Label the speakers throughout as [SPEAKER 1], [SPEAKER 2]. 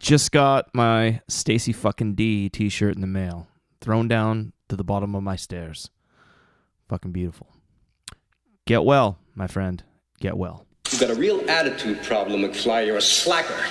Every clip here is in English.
[SPEAKER 1] Just got my Stacy fucking D t-shirt in the mail. Thrown down to the bottom of my stairs. Fucking beautiful. Get well, my friend. Get well.
[SPEAKER 2] You've got a real attitude problem, McFly. You're a slacker.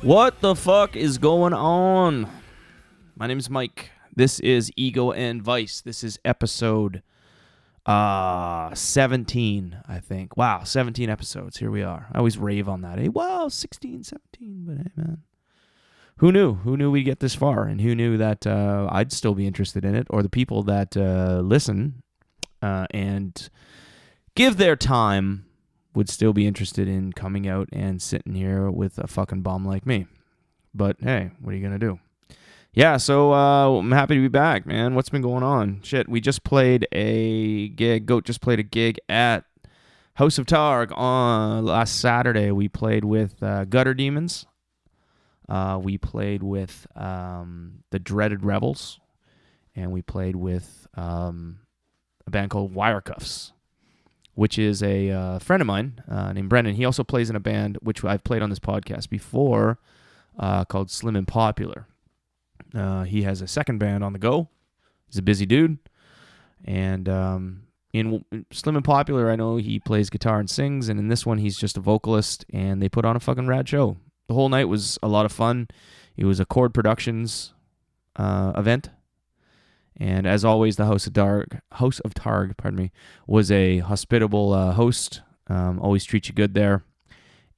[SPEAKER 1] What the fuck is going on? My name is Mike. This is Ego and Vice. This is episode 17, I think. Wow, 17 episodes. Here we are. I always rave on that. Hey, wow, 16, 17. But hey, man. Who knew? Who knew we'd get this far? And who knew that I'd still be interested in it? Or the people that listen and give their time would still be interested in coming out and sitting here with a fucking bum like me. But hey, what are you going to do? Yeah, so I'm happy to be back, man. What's been going on? Shit, we just played a gig. Goat just played a gig at House of Targ on last Saturday. We played with Gutter Demons. We played with the Dreaded Rebels. And we played with a band called Wirecuffs, which is a friend of mine named Brendan. He also plays in a band, which I've played on this podcast before, called Slim and Popular. He has a second band on the go. He's a busy dude. And in Slim and Popular, I know he plays guitar and sings, and in this one, he's just a vocalist, and they put on a fucking rad show. The whole night was a lot of fun. It was a Chord Productions event. And as always, the House of Targ, was a hospitable host. Always treat you good there.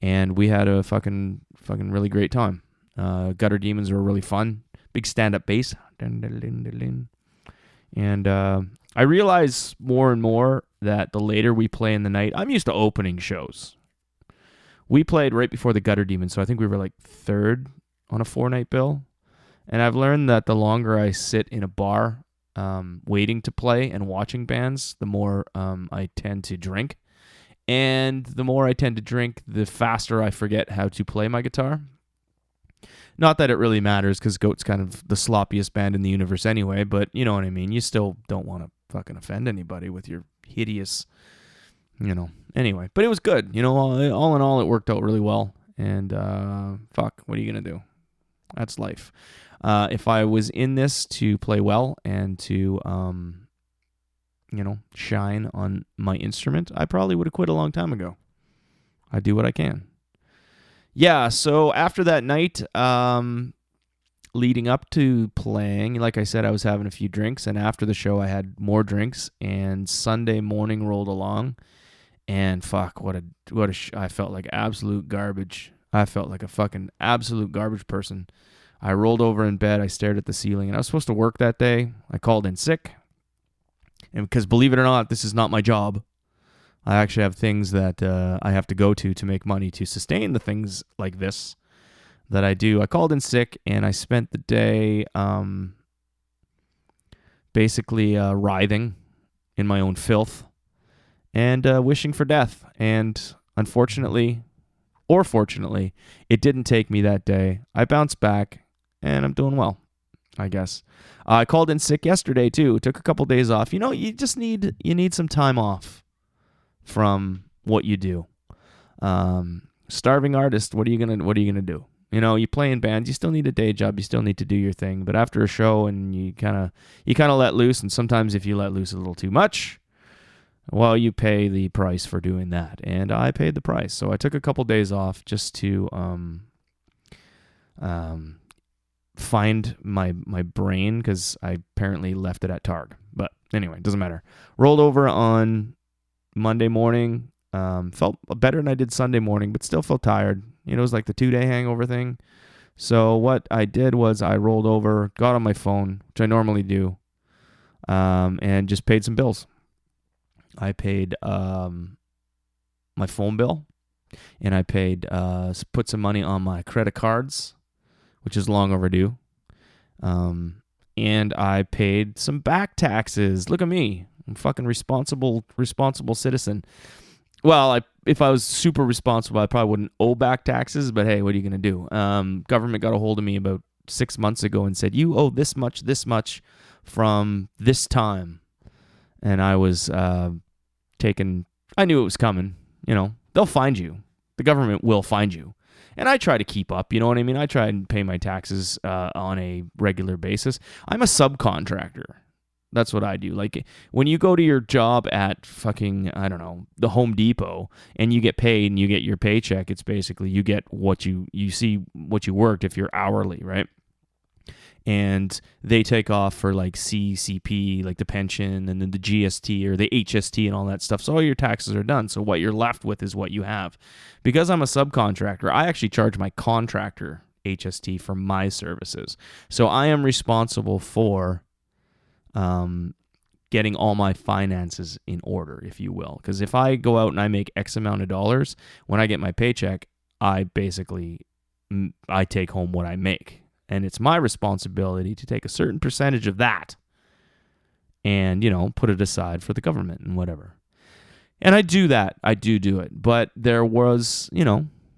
[SPEAKER 1] And we had a fucking really great time. Gutter Demons were really fun. Big stand-up bass. And I realize more and more that the later we play in the night, I'm used to opening shows. We played right before the Gutter Demons, so I think we were like third on a 4-night bill. And I've learned that the longer I sit in a bar waiting to play and watching bands, the more I tend to drink. And the more I tend to drink, the faster I forget how to play my guitar. Not that it really matters, because Goat's kind of the sloppiest band in the universe anyway, but you know what I mean. You still don't want to fucking offend anybody with your hideous, Anyway, but it was good. All in all, it worked out really well. And fuck, what are you going to do? That's life. If I was in this to play well and to, shine on my instrument, I probably would have quit a long time ago. I do what I can. Yeah, so after that night, leading up to playing, like I said, I was having a few drinks, and after the show, I had more drinks, and Sunday morning rolled along, and fuck, I felt like absolute garbage. I felt like a fucking absolute garbage person. I rolled over in bed, I stared at the ceiling, and I was supposed to work that day. I called in sick, and because believe it or not, this is not my job. I actually have things that I have to go to make money to sustain the things like this that I do. I called in sick, and I spent the day basically writhing in my own filth and wishing for death. And unfortunately, or fortunately, it didn't take me that day. I bounced back, and I'm doing well, I guess. I called in sick yesterday, too. Took a couple days off. You just need some time off from what you do. Starving artist, what are you gonna do? You play in bands, you still need a day job, you still need to do your thing, but after a show and you kind of let loose, and sometimes if you let loose a little too much, well, you pay the price for doing that. And I paid the price. So I took a couple days off just to find my brain because I apparently left it at Targ. But anyway, it doesn't matter. Rolled over on Monday morning. Felt better than I did Sunday morning, but still felt tired. It was like the 2-day hangover thing. So what I did was I rolled over, got on my phone, which I normally do, and just paid some bills. I paid my phone bill, and I paid put some money on my credit cards, which is long overdue. And I paid some back taxes. Look at me. I'm a fucking responsible citizen. Well, if I was super responsible, I probably wouldn't owe back taxes, but hey, what are you going to do? Government got a hold of me about 6 months ago and said, you owe this much from this time. And I was I knew it was coming. They'll find you. The government will find you. And I try to keep up, you know what I mean? I try and pay my taxes on a regular basis. I'm a subcontractor. That's what I do. Like when you go to your job at fucking, I don't know, the Home Depot and you get paid and you get your paycheck, it's basically you get what you see what you worked if you're hourly, right? And they take off for like CCP, like the pension, and then the GST or the HST and all that stuff. So all your taxes are done. So what you're left with is what you have. Because I'm a subcontractor, I actually charge my contractor HST for my services. So I am responsible for getting all my finances in order, if you will. Because if I go out and I make X amount of dollars, when I get my paycheck, I take home what I make. And it's my responsibility to take a certain percentage of that and, put it aside for the government and whatever. And I do that. I do it. But there was,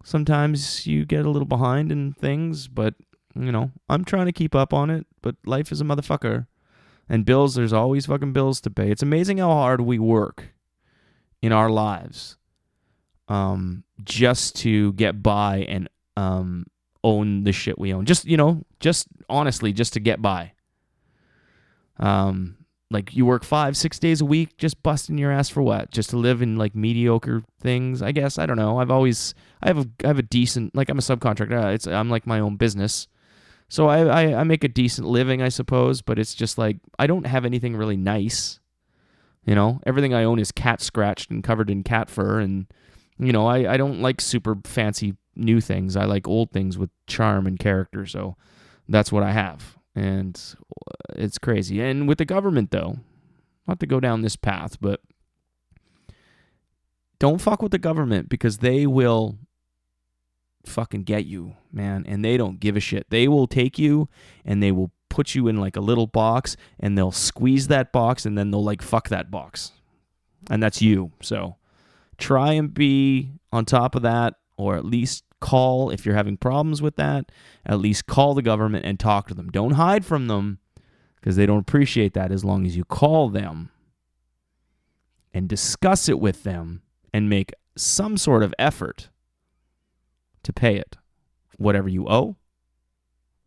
[SPEAKER 1] sometimes you get a little behind in things, but, I'm trying to keep up on it. But life is a motherfucker. And bills, there's always fucking bills to pay. It's amazing how hard we work in our lives just to get by and own the shit we own. Just honestly, just to get by. Like you work 5-6 days a week, just busting your ass for what? Just to live in like mediocre things, I guess. I don't know. I have a decent, like I'm a subcontractor. I'm like my own business. So I make a decent living, I suppose, but it's just like I don't have anything really nice. Everything I own is cat scratched and covered in cat fur, and I don't like super fancy new things. I like old things with charm and character, so that's what I have. And it's crazy. And with the government, though, not to go down this path, but don't fuck with the government because they will fucking get you, man, and they don't give a shit. They will take you and they will put you in like a little box and they'll squeeze that box and then they'll like fuck that box. And that's you. So try and be on top of that, or at least call if you're having problems with that. At least call the government and talk to them. Don't hide from them because they don't appreciate that as long as you call them and discuss it with them and make some sort of effort to pay it, whatever you owe,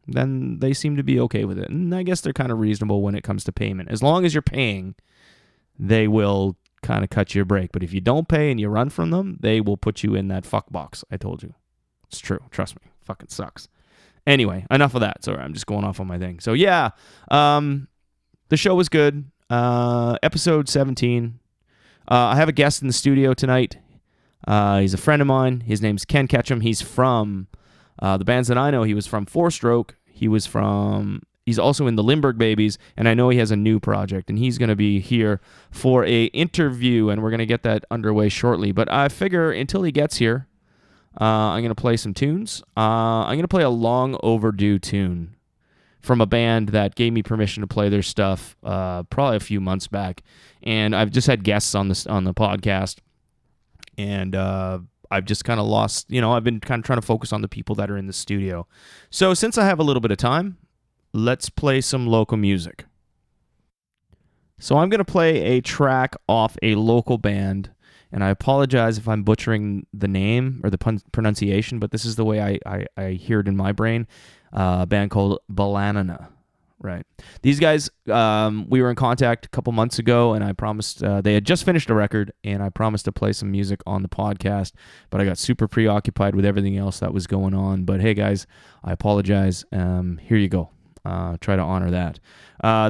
[SPEAKER 1] then they seem to be okay with it. And I guess they're kind of reasonable when it comes to payment. As long as you're paying, they will kind of cut you a break. But if you don't pay and you run from them, they will put you in that fuck box. I told you. It's true. Trust me. Fucking sucks. Anyway, enough of that. Sorry, I'm just going off on my thing. So yeah, the show was good. Episode 17. I have a guest in the studio tonight. He's a friend of mine. His name's Ken Ketchum. He's from the bands that I know. He was from Four Stroke. He's also in the Limburg Babies, and I know he has a new project, and he's going to be here for a interview, and we're going to get that underway shortly. But I figure until he gets here, I'm going to play some tunes. I'm going to play a long overdue tune from a band that gave me permission to play their stuff probably a few months back, and I've just had guests on the podcast. And I've just kind of lost, I've been kind of trying to focus on the people that are in the studio. So since I have a little bit of time, let's play some local music. So I'm going to play a track off a local band, and I apologize if I'm butchering the name or the pronunciation, but this is the way I hear it in my brain. A band called Balanana. Right. These guys, we were in contact a couple months ago, and I promised they had just finished a record, and I promised to play some music on the podcast, but I got super preoccupied with everything else that was going on. But hey, guys, I apologize. Here you go. Try to honor that.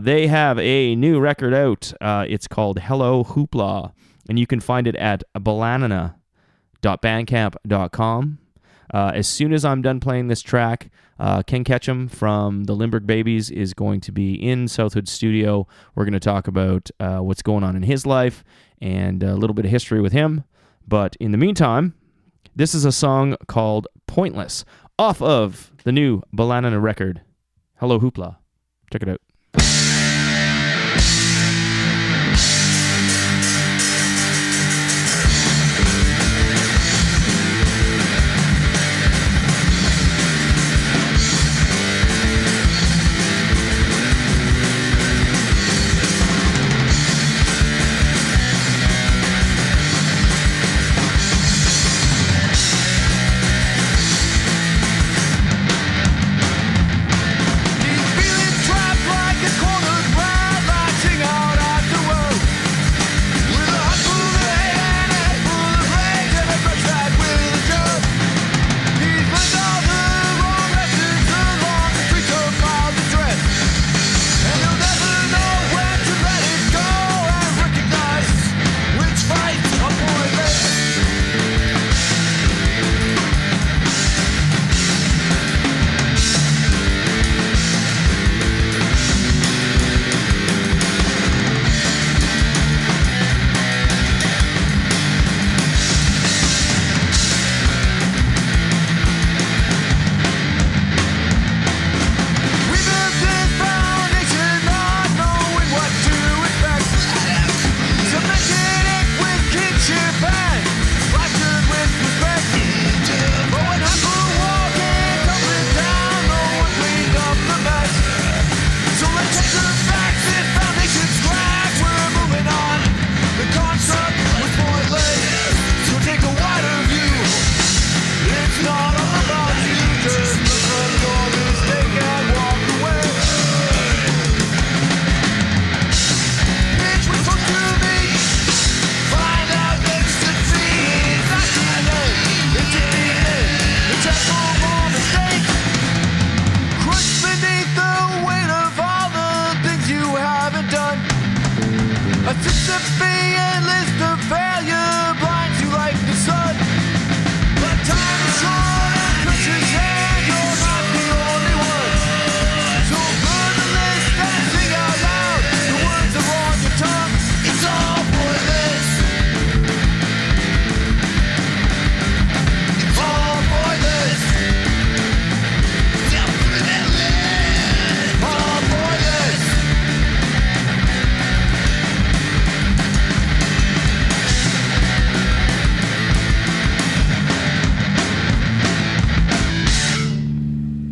[SPEAKER 1] They have a new record out. It's called Hello Hoopla, and you can find it at balanana.bandcamp.com. As soon as I'm done playing this track, Ken Ketchum from the Limburg Babies is going to be in Southwood Studio. We're going to talk about what's going on in his life and a little bit of history with him. But in the meantime, this is a song called Pointless off of the new Balanana record, Hello Hoopla. Check it out.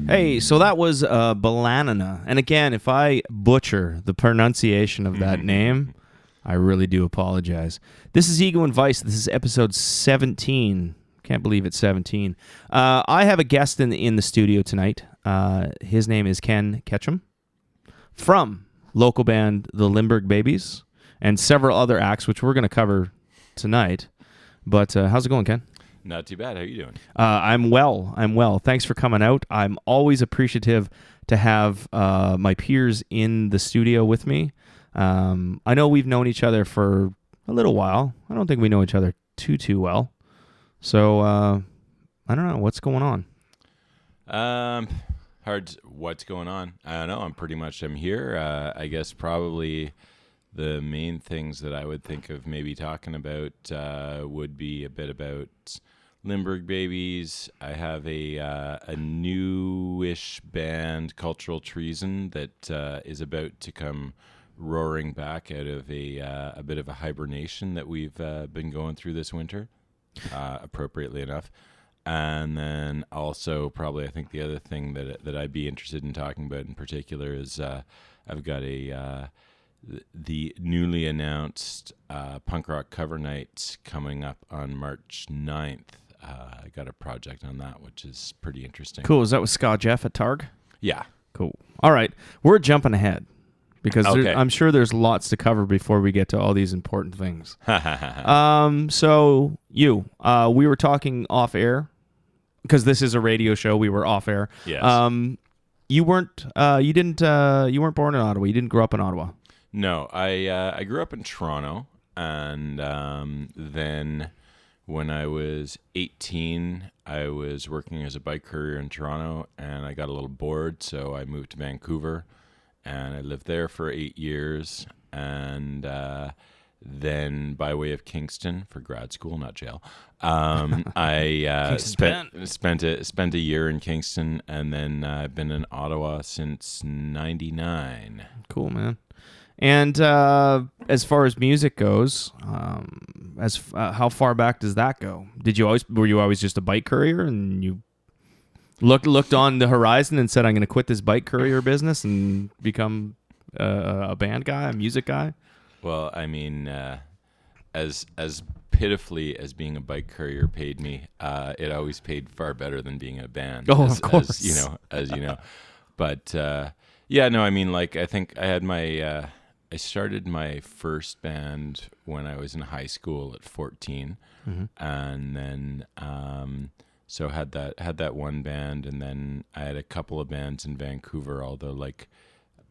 [SPEAKER 1] Hey, so that was Balanana. And again, if I butcher the pronunciation of that name, I really do apologize. This is Ego and Vice. This is episode 17. Can't believe it's 17. I have a guest in the studio tonight. His name is Ken Ketchum from local band The Limburg Babies and several other acts, which we're going to cover tonight. But how's it going, Ken?
[SPEAKER 3] Not too bad. How are you doing?
[SPEAKER 1] I'm well. Thanks for coming out. I'm always appreciative to have my peers in the studio with me. I know we've known each other for a little while. I don't think we know each other too well. So, I don't know. What's going on?
[SPEAKER 3] What's going on? I don't know. I'm here. I guess probably the main things that I would think of maybe talking about would be a bit about Limburg Babies. I have a newish band, Cultural Treason, that is about to come roaring back out of a bit of a hibernation that we've been going through this winter, appropriately enough. And then also probably I think the other thing that I'd be interested in talking about in particular is I've got the newly announced punk rock cover night coming up on March 9th. I got a project on that, which is pretty interesting.
[SPEAKER 1] Cool. Is that with Ska Jeff at Targ?
[SPEAKER 3] Yeah.
[SPEAKER 1] Cool. All right. We're jumping ahead because
[SPEAKER 3] Okay.
[SPEAKER 1] I'm sure there's lots to cover before we get to all these important things. So we were talking off air because this is a radio show. We were off air.
[SPEAKER 3] Yes.
[SPEAKER 1] You weren't born in Ottawa. You didn't grow up in Ottawa.
[SPEAKER 3] No, I grew up in Toronto, and then when I was 18, I was working as a bike courier in Toronto, and I got a little bored, so I moved to Vancouver, and I lived there for 8 years, and then by way of Kingston for grad school, not jail, I spent a year in Kingston, and then I've been in Ottawa since '99.
[SPEAKER 1] Cool, man. And as far as music goes, how far back does that go? Were you always just a bike courier, and you looked on the horizon and said, "I'm going to quit this bike courier business and become a band guy, a music guy"?
[SPEAKER 3] Well, I mean, as pitifully as being a bike courier paid me, it always paid far better than being in a band.
[SPEAKER 1] Oh, of course.
[SPEAKER 3] As you know. But yeah, no, I mean, like, I think I had my I started my first band when I was in high school at 14, and then so had that one band, and then I had a couple of bands in Vancouver. Although, like,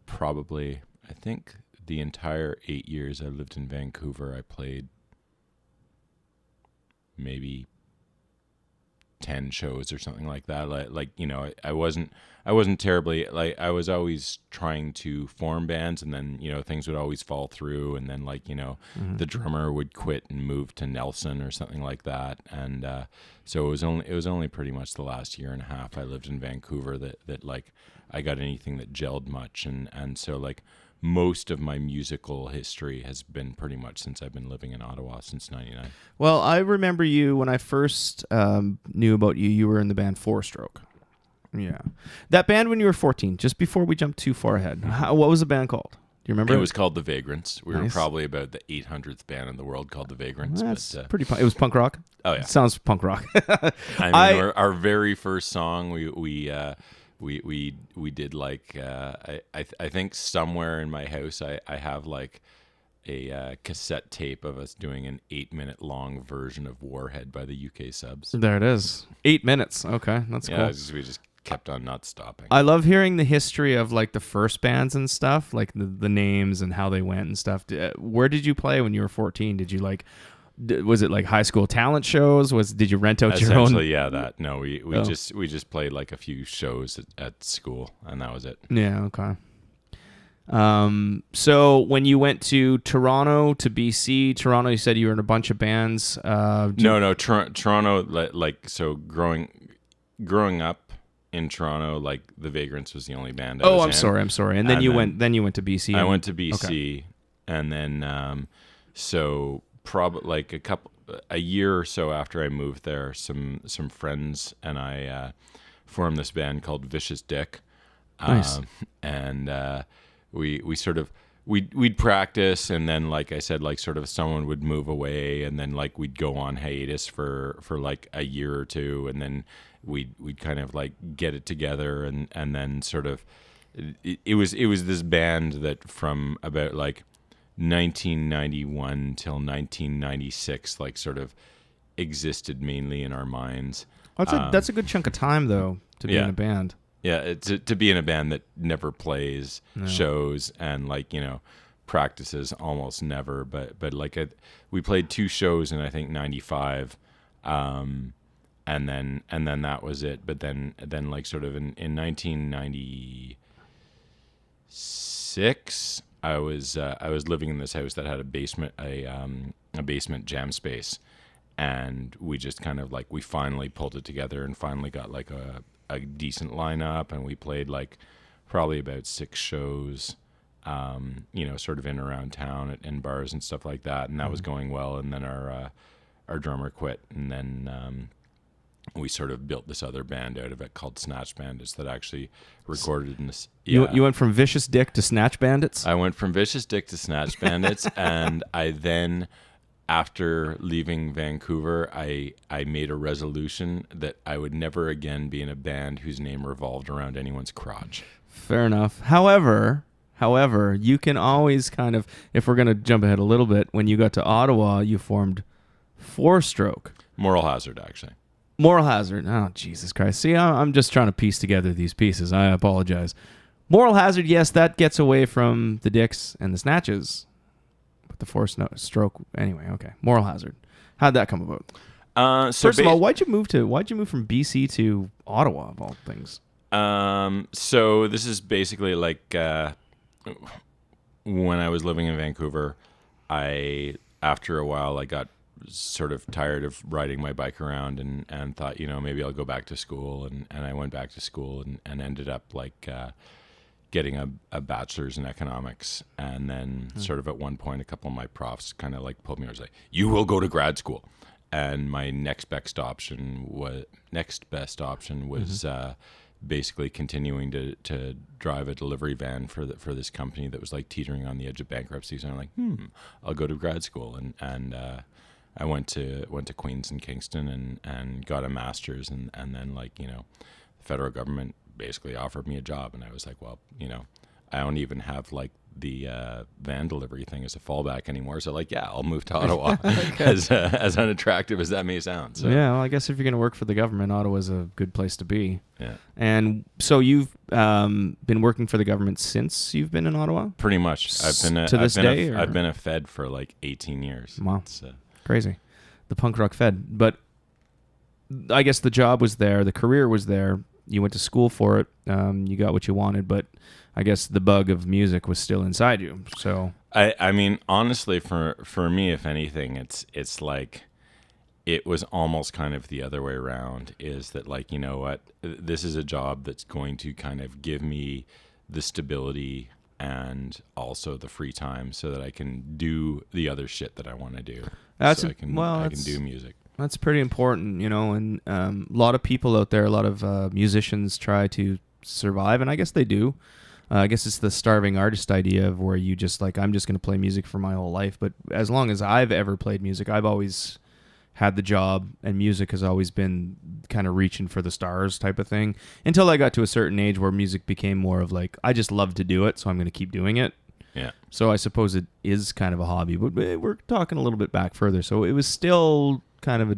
[SPEAKER 3] probably I think the entire 8 years I lived in Vancouver, I played maybe 10 shows or something like that. Like I wasn't terribly, like, I was always trying to form bands, and then things would always fall through, and then the drummer would quit and move to Nelson or something like that, and so it was only pretty much the last year and a half I lived in Vancouver that like I got anything that gelled much, and so, like, most of my musical history has been pretty much since I've been living in Ottawa since '99.
[SPEAKER 1] Well, I remember you when I first knew about you. You were in the band Four Stroke. Yeah, that band when you were 14. Just before we jump too far ahead, what was the band called? Do you remember?
[SPEAKER 3] It was called the Vagrants. We were
[SPEAKER 1] Nice.
[SPEAKER 3] probably about the 800th band in the world called the Vagrants.
[SPEAKER 1] That's
[SPEAKER 3] but,
[SPEAKER 1] pretty. It was punk rock.
[SPEAKER 3] Oh yeah,
[SPEAKER 1] It sounds punk rock.
[SPEAKER 3] I mean, our very first song, we did, like, I think somewhere in my house I have like a cassette tape of us doing an 8-minute long version of Warhead by the UK Subs.
[SPEAKER 1] There it is. 8 minutes. Okay, that's
[SPEAKER 3] Yeah,
[SPEAKER 1] cool.
[SPEAKER 3] we just kept on not stopping.
[SPEAKER 1] I love hearing the history of, like, the first bands and stuff, like the names and how they went and stuff. Where did you play when you were 14? Did you, like, was it like high school talent shows? Did you rent out your own?
[SPEAKER 3] Essentially, yeah. That no, we just played like a few shows at school, and that was it.
[SPEAKER 1] Yeah. Okay. So when you went to Toronto to BC, Toronto, you said you were in a bunch of bands.
[SPEAKER 3] No, Toronto. Like, so growing up in Toronto, like, the Vagrants was the only band.
[SPEAKER 1] I'm sorry. And then you went to BC.
[SPEAKER 3] I went to BC,
[SPEAKER 1] okay.
[SPEAKER 3] And then so probably like a year or so after I moved there, some friends and I formed this band called Vicious Dick.
[SPEAKER 1] Nice.
[SPEAKER 3] And we sort of we'd practice, and then, like I said, like, sort of someone would move away, and then, like, we'd go on hiatus for like a year or two, and then we'd kind of, like, get it together, and then sort of it was this band that from about, like, 1991 till 1996, like, sort of existed mainly in our minds.
[SPEAKER 1] That's a good chunk of time, though, to be in
[SPEAKER 3] Yeah.
[SPEAKER 1] a band.
[SPEAKER 3] Yeah, to be in a band that never plays shows, and, like, practices almost never, but like, we played 2 shows in, I think, 95, and then that was it. But then like, sort of in 1996, I was living in this house that had a basement jam space, and we just kind of, like, we finally pulled it together and finally got, like, a decent lineup, and we played, like, probably about 6 shows, sort of in around town in bars and stuff like that, and that was going well. And then our drummer quit, and then we sort of built this other band out of it called Snatch Bandits that actually recorded in this. Yeah.
[SPEAKER 1] You went from Vicious Dick to Snatch Bandits?
[SPEAKER 3] I went from Vicious Dick to Snatch Bandits, and I then after leaving Vancouver, I made a resolution that I would never again be in a band whose name revolved around anyone's crotch.
[SPEAKER 1] Fair enough. However, you can always kind of, if we're going to jump ahead a little bit, when you got to Ottawa, you formed Four Stroke.
[SPEAKER 3] Moral Hazard, actually.
[SPEAKER 1] Moral Hazard. Oh, Jesus Christ. See, I'm just trying to piece together these pieces. I apologize. Moral Hazard, yes, that gets away from the Dicks and the Snatches. But the Four Stroke, anyway, okay. Moral Hazard. How'd that come about? First of all, why'd you move from BC to Ottawa, of all things?
[SPEAKER 3] So this is basically like when I was living in Vancouver, after a while, I got sort of tired of riding my bike around and thought, maybe I'll go back to school. And I went back to school and ended up getting a bachelor's in economics. And then sort of at one point, a couple of my profs kind of like pulled me over and was like, you will go to grad school. And my next best option was basically continuing to drive a delivery van for this company that was like teetering on the edge of bankruptcy. So I'm like, I'll go to grad school, and I went to Queens and Kingston and got a master's, and then the federal government basically offered me a job, and I was like, well, I don't even have like the van delivery thing as a fallback anymore. So I'll move to Ottawa. as unattractive as that may sound. So.
[SPEAKER 1] Yeah, well, I guess if you're going to work for the government, Ottawa's a good place to be.
[SPEAKER 3] Yeah.
[SPEAKER 1] And so you've been working for the government since you've been in Ottawa?
[SPEAKER 3] Pretty much. I've been a Fed for like 18 years.
[SPEAKER 1] Wow. Crazy. The punk rock Fed. But I guess the job was there. The career was there. You went to school for it. You got what you wanted, but I guess the bug of music was still inside you. So
[SPEAKER 3] I mean, honestly, for me, if anything, it's like it was almost kind of the other way around. Is that like, you know what? This is a job that's going to kind of give me the stability and also the free time so that I can do the other shit that I want to do. I can do music.
[SPEAKER 1] That's pretty important, and a lot of people out there, a lot of musicians try to survive, and I guess they do. I guess it's the starving artist idea of where you just like, I'm just going to play music for my whole life. But as long as I've ever played music, I've always had the job, and music has always been kind of reaching for the stars type of thing, until I got to a certain age where music became more of like, I just love to do it, so I'm going to keep doing it.
[SPEAKER 3] Yeah.
[SPEAKER 1] So I suppose it is kind of a hobby, but we're talking a little bit back further. So it was still kind of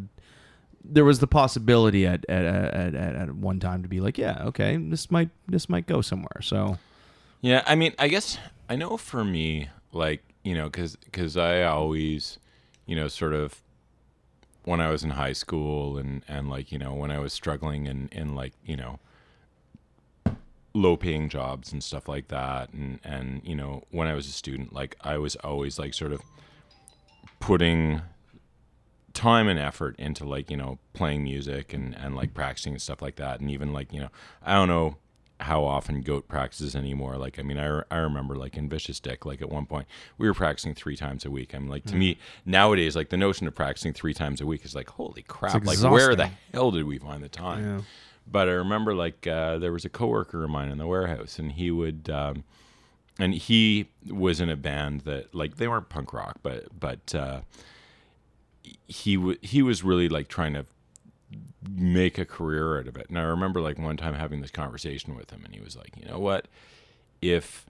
[SPEAKER 1] there was the possibility at one time to be like, yeah, okay, this might go somewhere. So
[SPEAKER 3] yeah, I mean, I guess I know for me, like, because I always, sort of when I was in high school and like, when I was struggling in like, low paying jobs and stuff like that, and when I was a student, like I was always like sort of putting time and effort into like, playing music and like practicing and stuff like that. And even like, I don't know how often Goat practices anymore. Like, I mean, I remember like in Vicious Dick, like at one point we were practicing 3 times a week. I'm like, to me nowadays, like the notion of practicing 3 times a week is like, holy crap, like where the hell did we find the time? Yeah. But I remember like there was a coworker of mine in the warehouse, and he would and he was in a band that like, they weren't punk rock, but he was really like trying to make a career out of it. And I remember like one time having this conversation with him, and he was like, you know what, if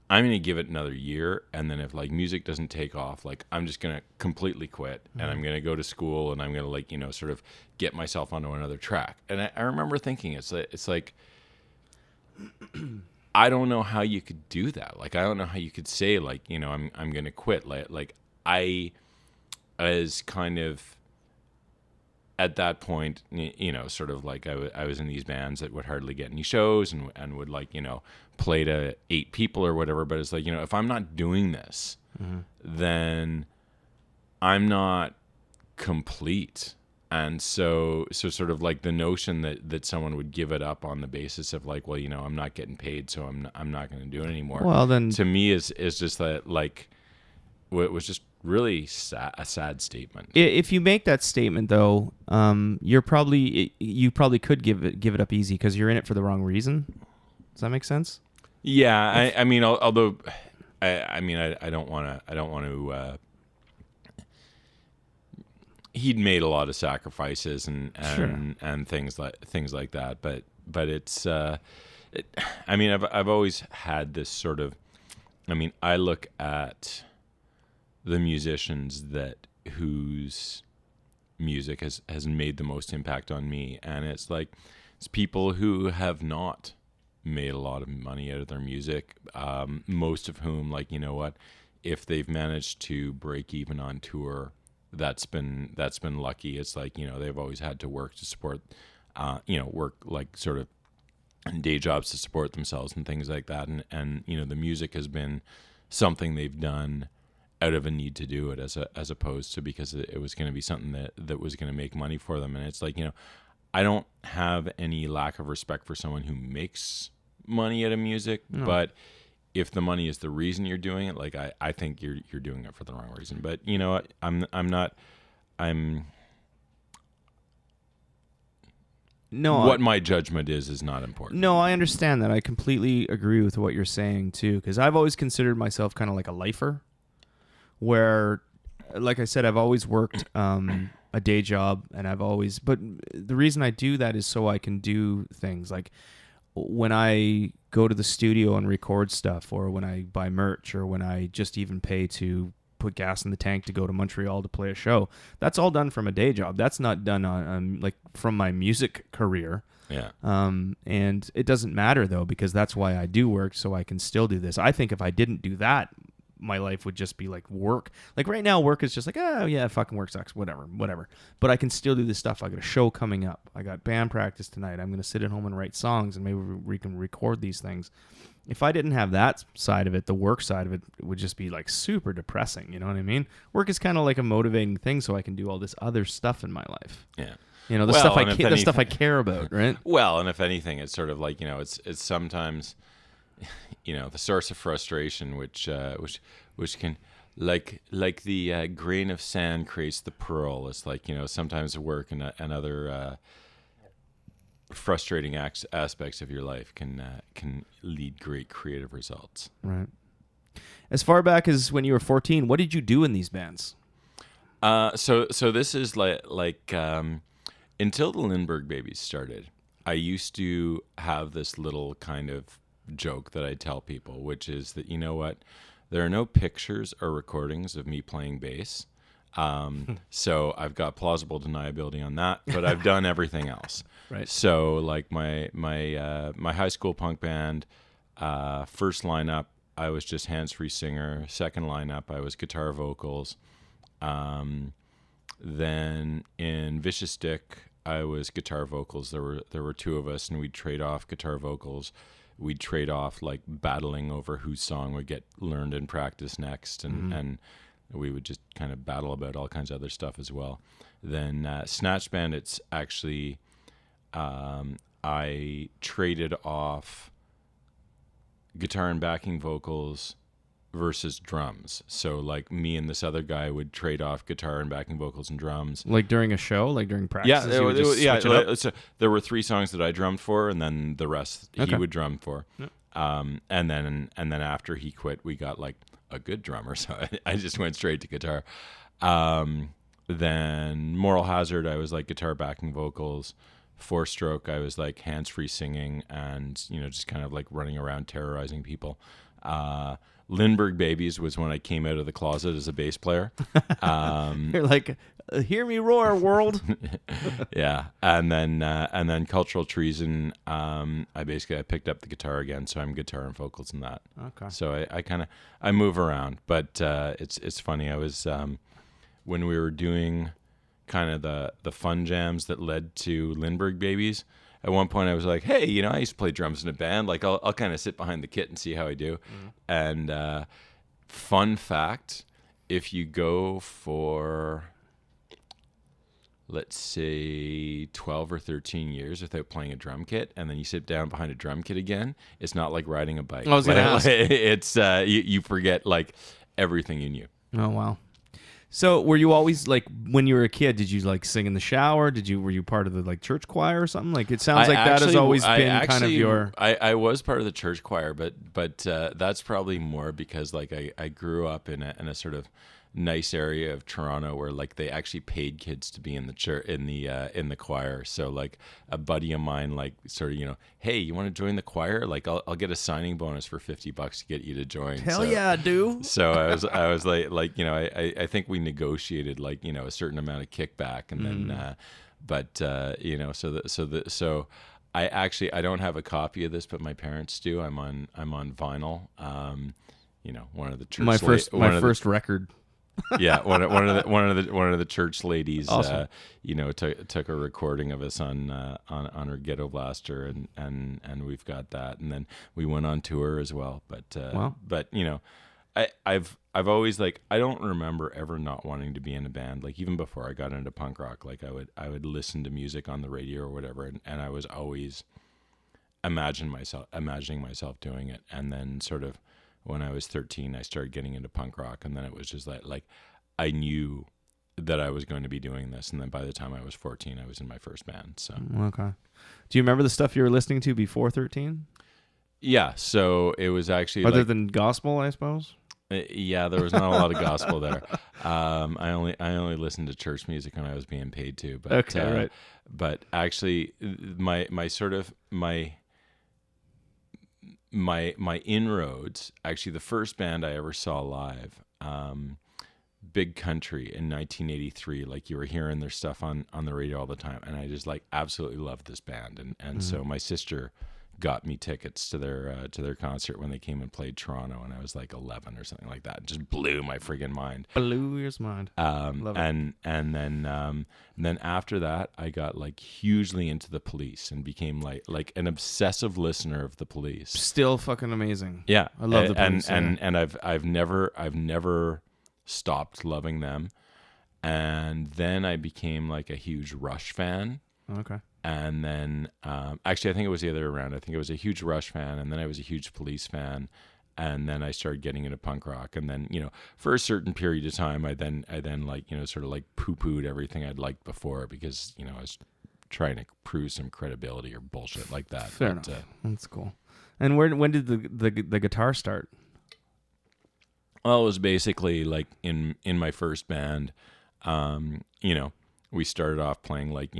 [SPEAKER 3] I'm going to give it another year, and then if like music doesn't take off, like I'm just going to completely quit, and I'm going to go to school, and I'm going to like, sort of get myself onto another track. And I remember thinking, it's like I don't know how you could do that. Like, I don't know how you could say like, I'm going to quit. Like I as kind of at that point, sort of like I was in these bands that would hardly get any shows and would like, play to 8 people or whatever. But it's like, if I'm not doing this, then I'm not complete. And so sort of like the notion that someone would give it up on the basis of like, well, I'm not getting paid, so I'm not going to do it anymore.
[SPEAKER 1] Well, then
[SPEAKER 3] to me is just that like, it was just really a sad statement.
[SPEAKER 1] If you make that statement, though, you probably could give it up easy because you're in it for the wrong reason. Does that make sense?
[SPEAKER 3] Yeah, I mean, although I don't want to he'd made a lot of sacrifices and
[SPEAKER 1] Sure.
[SPEAKER 3] things like that. But it's I mean, I've always had this sort of. I mean, I look at the musicians whose music has made the most impact on me, and it's people who have not made a lot of money out of their music, most of whom, like, you know what, if they've managed to break even on tour, that's been lucky. It's like, you know, they've always had to work to support work like sort of day jobs to support themselves and things like that, and you know, the music has been something they've done out of a need to do it, as opposed to because it was going to be something that was going to make money for them. And it's like, you know, I don't have any lack of respect for someone who makes money out of music, but if the money is the reason you're doing it, like I think you're doing it for the wrong reason. But you know what, what my judgment is not important.
[SPEAKER 1] No, I understand that. I completely agree with what you're saying too, because I've always considered myself kind of like a lifer, where, like I said, I've always worked a day job, and but the reason I do that is so I can do things like when I go to the studio and record stuff, or when I buy merch, or when I just even pay to put gas in the tank to go to Montreal to play a show. That's all done from a day job. That's not done on like from my music career.
[SPEAKER 3] Yeah.
[SPEAKER 1] And it doesn't matter though, because that's why I do work, so I can still do this. I think if I didn't do that, my life would just be like work. Like right now, work is just like, oh yeah, fucking work sucks, whatever. But I can still do this stuff. I got a show coming up. I got band practice tonight. I'm going to sit at home and write songs, and maybe we can record these things. If I didn't have that side of it, the work side of it would just be like super depressing. You know what I mean? Work is kind of like a motivating thing, so I can do all this other stuff in my life.
[SPEAKER 3] Yeah.
[SPEAKER 1] You know, the stuff I care about, right?
[SPEAKER 3] Well, and if anything, it's sort of like, you know, it's sometimes, you know, the source of frustration, which can, like the grain of sand creates the pearl. It's like, you know, sometimes work and other frustrating aspects of your life can lead great creative results.
[SPEAKER 1] Right. As far back as when you were 14, what did you do in these bands?
[SPEAKER 3] So this is like until the Lindbergh Babies started, I used to have this little kind of joke that I tell people, which is that, you know what, there are no pictures or recordings of me playing bass. So I've got plausible deniability on that, but I've done everything else.
[SPEAKER 1] Right.
[SPEAKER 3] So like my high school punk band, first lineup, I was just hands-free singer. Second lineup, I was guitar vocals. Then in Vicious Stick, I was guitar vocals. There were two of us, and we'd trade off guitar vocals. We'd trade off like battling over whose song would get learned and practiced next, and we would just kind of battle about all kinds of other stuff as well. Then Snatch Bandits, actually, I traded off guitar and backing vocals versus drums. So like me and this other guy would trade off guitar and backing vocals and drums.
[SPEAKER 1] Like during a show, like during practice?
[SPEAKER 3] Yeah, so there were 3 songs that I drummed for, and then the rest he would drum for.
[SPEAKER 1] Yep.
[SPEAKER 3] And then after he quit, we got like a good drummer, so I just went straight to guitar. Then Moral Hazard, I was like guitar backing vocals. 4-Stroke, I was like hands-free singing and, you know, just kind of like running around terrorizing people. Lindbergh Babies was when I came out of the closet as a bass player.
[SPEAKER 1] You're like, hear me roar, world.
[SPEAKER 3] Yeah, and then Cultural Treason. I picked up the guitar again, so I'm guitar and vocals in that.
[SPEAKER 1] Okay.
[SPEAKER 3] So I move around, but it's funny. I was when we were doing kind of the fun jams that led to Lindbergh Babies. At one point, I was like, "Hey, you know, I used to play drums in a band. Like, I'll kind of sit behind the kit and see how I do." And fun fact: if you go for, let's say, 12 or 13 years without playing a drum kit, and then you sit down behind a drum kit again, it's not like riding a bike.
[SPEAKER 1] I was gonna ask.
[SPEAKER 3] It's you forget like everything you knew.
[SPEAKER 1] Oh wow. So were you always like, when you were a kid, did you like sing in the shower? Were you part of the like church choir or something? Like, it sounds like that has always been kind of your.
[SPEAKER 3] I was part of the church choir, but that's probably more because like I grew up in a sort of nice area of Toronto where like they actually paid kids to be in the church in the choir. So like a buddy of mine, like sort of, hey, you want to join the choir? Like I'll get a signing bonus for $50 to get you to join.
[SPEAKER 1] Hell yeah, dude.
[SPEAKER 3] So I was like I think we negotiated like a certain amount of kickback, and then so I don't have a copy of this, but my parents do. I'm on vinyl. One of the church
[SPEAKER 1] My first record.
[SPEAKER 3] Yeah, one of the church ladies,
[SPEAKER 1] Awesome.
[SPEAKER 3] took a recording of us on her ghetto blaster, and we've got that, and then we went on tour as well. But
[SPEAKER 1] Wow.
[SPEAKER 3] but I've always like, I don't remember ever not wanting to be in a band. Like even before I got into punk rock, like I would listen to music on the radio or whatever, and I was always imagining myself doing it. And then sort of when I was 13, I started getting into punk rock, and then it was just like I knew that I was going to be doing this. And then by the time I was 14, I was in my first band. So
[SPEAKER 1] Okay. Do you remember the stuff you were listening to before 13?
[SPEAKER 3] yeah, so it was actually
[SPEAKER 1] Other than gospel, I suppose?
[SPEAKER 3] yeah, there was not a lot of gospel there. I only listened to church music when I was being paid to. But,
[SPEAKER 1] Okay, right.
[SPEAKER 3] But actually, my inroads. Actually, the first band I ever saw live, Big Country in 1983. Like you were hearing their stuff on the radio all the time, and I just like absolutely loved this band. And so my sister got me tickets to their concert when they came and played Toronto, and I was like 11 or something like that. It just blew my friggin' mind.
[SPEAKER 1] Blew your mind. Love it.
[SPEAKER 3] And then after that, I got like hugely into the Police and became like an obsessive listener of the Police.
[SPEAKER 1] Still fucking amazing.
[SPEAKER 3] Yeah,
[SPEAKER 1] I love the Police.
[SPEAKER 3] And I've never stopped loving them. And then I became like a huge Rush fan.
[SPEAKER 1] Okay.
[SPEAKER 3] And then, actually, I think it was the other way around. I think I was a huge Rush fan, and then I was a huge Police fan, and then I started getting into punk rock. And then, for a certain period of time, I then like, sort of like poo-pooed everything I'd liked before because, I was trying to prove some credibility or bullshit like that.
[SPEAKER 1] Fair enough. That's cool. And when did the guitar start?
[SPEAKER 3] Well, it was basically like in my first band, we started off playing like,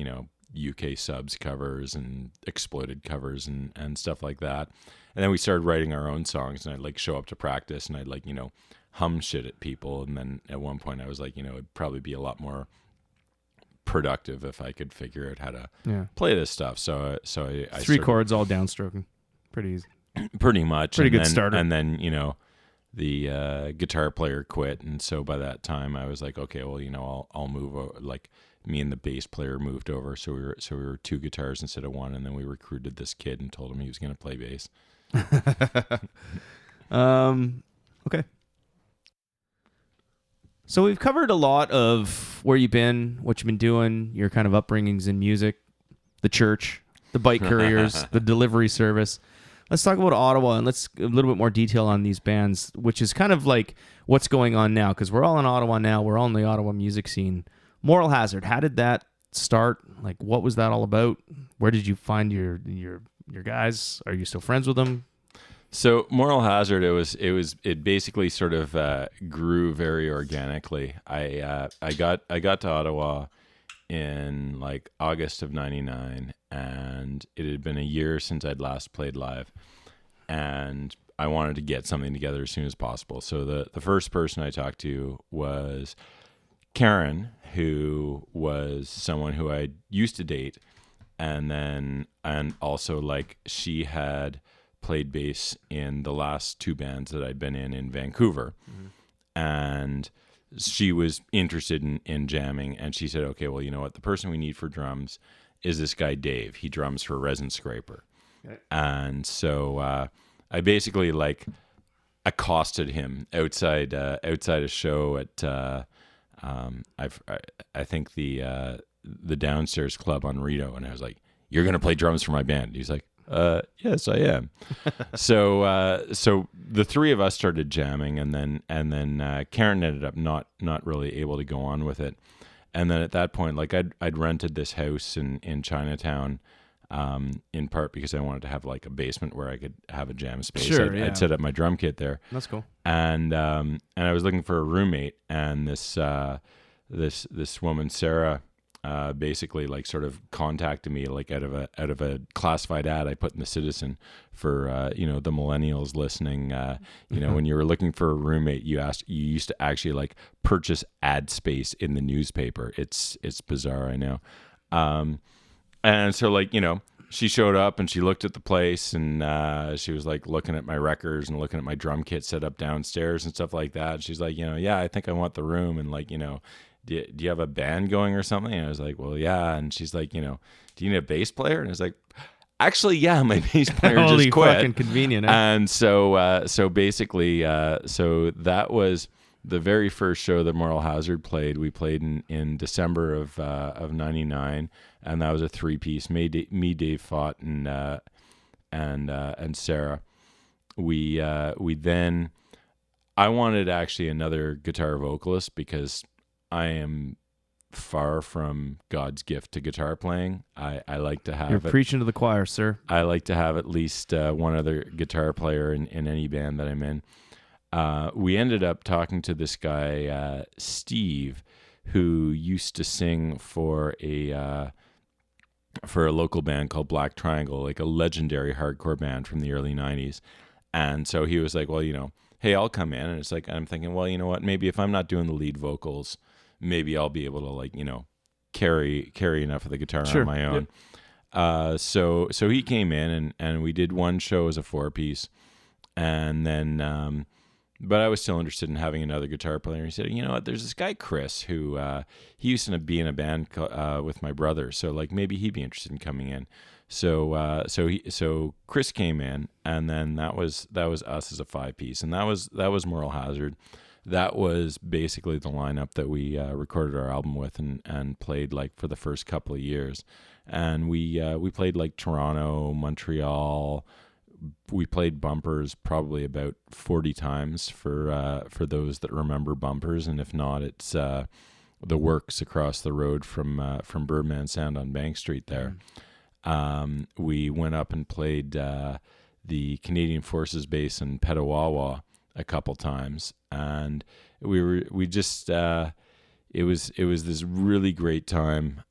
[SPEAKER 3] UK subs covers and Exploited covers and stuff like that. And then we started writing our own songs, and I'd like show up to practice and I'd like, hum shit at people. And then at one point I was like, it'd probably be a lot more productive if I could figure out how to play this stuff. So I
[SPEAKER 1] Three chords, all downstroking. Pretty easy.
[SPEAKER 3] Pretty much.
[SPEAKER 1] Pretty
[SPEAKER 3] and
[SPEAKER 1] good
[SPEAKER 3] then,
[SPEAKER 1] starter.
[SPEAKER 3] And then, the guitar player quit. And so by that time I was like, okay, well, I'll move over. Like, me and the bass player moved over, so we were two guitars instead of one, and then we recruited this kid and told him he was going to play bass.
[SPEAKER 1] Okay. So we've covered a lot of where you've been, what you've been doing, your kind of upbringings in music, the church, the bike couriers, the delivery service. Let's talk about Ottawa, and let's a little bit more detail on these bands, which is kind of like what's going on now, because we're all in Ottawa now. We're all in the Ottawa music scene. Moral Hazard, how did that start? Like, what was that all about? Where did you find your guys? Are you still friends with them?
[SPEAKER 3] So Moral Hazard, it basically sort of grew very organically. I got to Ottawa in like August of '99, and it had been a year since I'd last played live, and I wanted to get something together as soon as possible. So the first person I talked to was Karen, who was someone who I used to date, and also like she had played bass in the last two bands that I'd been in Vancouver. Mm-hmm. And she was interested in jamming, and she said, okay, well, you know what? The person we need for drums is this guy, Dave. He drums for Resin Scraper. Okay. And so I basically like accosted him outside a show at I think the downstairs club on Rideau, and I was like, "You're gonna play drums for my band?" He's like, "Yes, I am." So the three of us started jamming, and then Karen ended up not really able to go on with it. And then at that point, like I'd rented this house in Chinatown in part because I wanted to have like a basement where I could have a jam space.
[SPEAKER 1] Sure,
[SPEAKER 3] I'd set up my drum kit there.
[SPEAKER 1] That's cool.
[SPEAKER 3] And I was looking for a roommate, and this woman Sarah basically like sort of contacted me like out of a classified ad I put in the Citizen for the millennials listening. When you were looking for a roommate, you used to actually like purchase ad space in the newspaper. It's bizarre, I know. And so like she showed up and she looked at the place, and she was like looking at my records and looking at my drum kit set up downstairs and stuff like that. She's like, yeah, I think I want the room, and like, do you have a band going or something? And I was like, well, yeah. And she's like, do you need a bass player? And I was like, actually, yeah, my bass player
[SPEAKER 1] Holy
[SPEAKER 3] just quit.
[SPEAKER 1] fucking convenient.
[SPEAKER 3] And so basically, so that was the very first show that Moral Hazard played. We played in December of '99, and that was a 3-piece. Me, Dave Fott, and Sarah. We then, I wanted actually another guitar vocalist because I am far from God's gift to guitar playing. I like to have.
[SPEAKER 1] You're preaching to the choir, sir.
[SPEAKER 3] I like to have at least one other guitar player in any band that I'm in. We ended up talking to this guy, Steve, who used to sing for a local band called Black Triangle, like a legendary hardcore band from the early 90s. And so he was like, well, hey, I'll come in. And it's like, I'm thinking, well, you know what? Maybe if I'm not doing the lead vocals, maybe I'll be able to like, carry enough of the guitar on my own. Yep. So he came in and we did one show as a 4-piece. And then, but I was still interested in having another guitar player. He said, you know what, there's this guy, Chris, who, he used to be in a band, with my brother. So like maybe he'd be interested in coming in. So Chris came in, and then that was us as a 5-piece. And that was Moral Hazard. That was basically the lineup that we recorded our album with and played like for the first couple of years. And we played like Toronto, Montreal. We played Bumpers probably about 40 times for those that remember Bumpers, and if not, it's the Works across the road from Birdman Sound on Bank Street there. We went up and played the Canadian Forces base in Petawawa a couple times, and it was this really great time,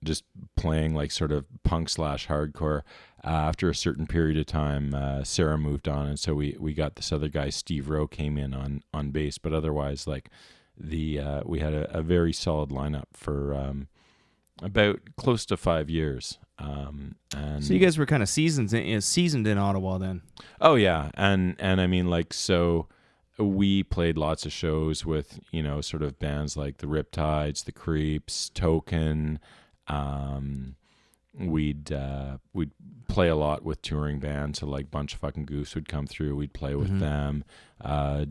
[SPEAKER 3] just playing like sort of punk / hardcore. After a certain period of time, Sarah moved on, and so we got this other guy, Steve Rowe, came in on bass. But otherwise, like we had a very solid lineup for about close to 5 years. And
[SPEAKER 1] so you guys were kind of seasoned in Ottawa then.
[SPEAKER 3] Oh yeah, and I mean, like, so we played lots of shows with sort of bands like the Riptides, the Creeps, Token. We'd play a lot with touring bands, so like Bunch of Fucking Goose would come through. We'd play with them.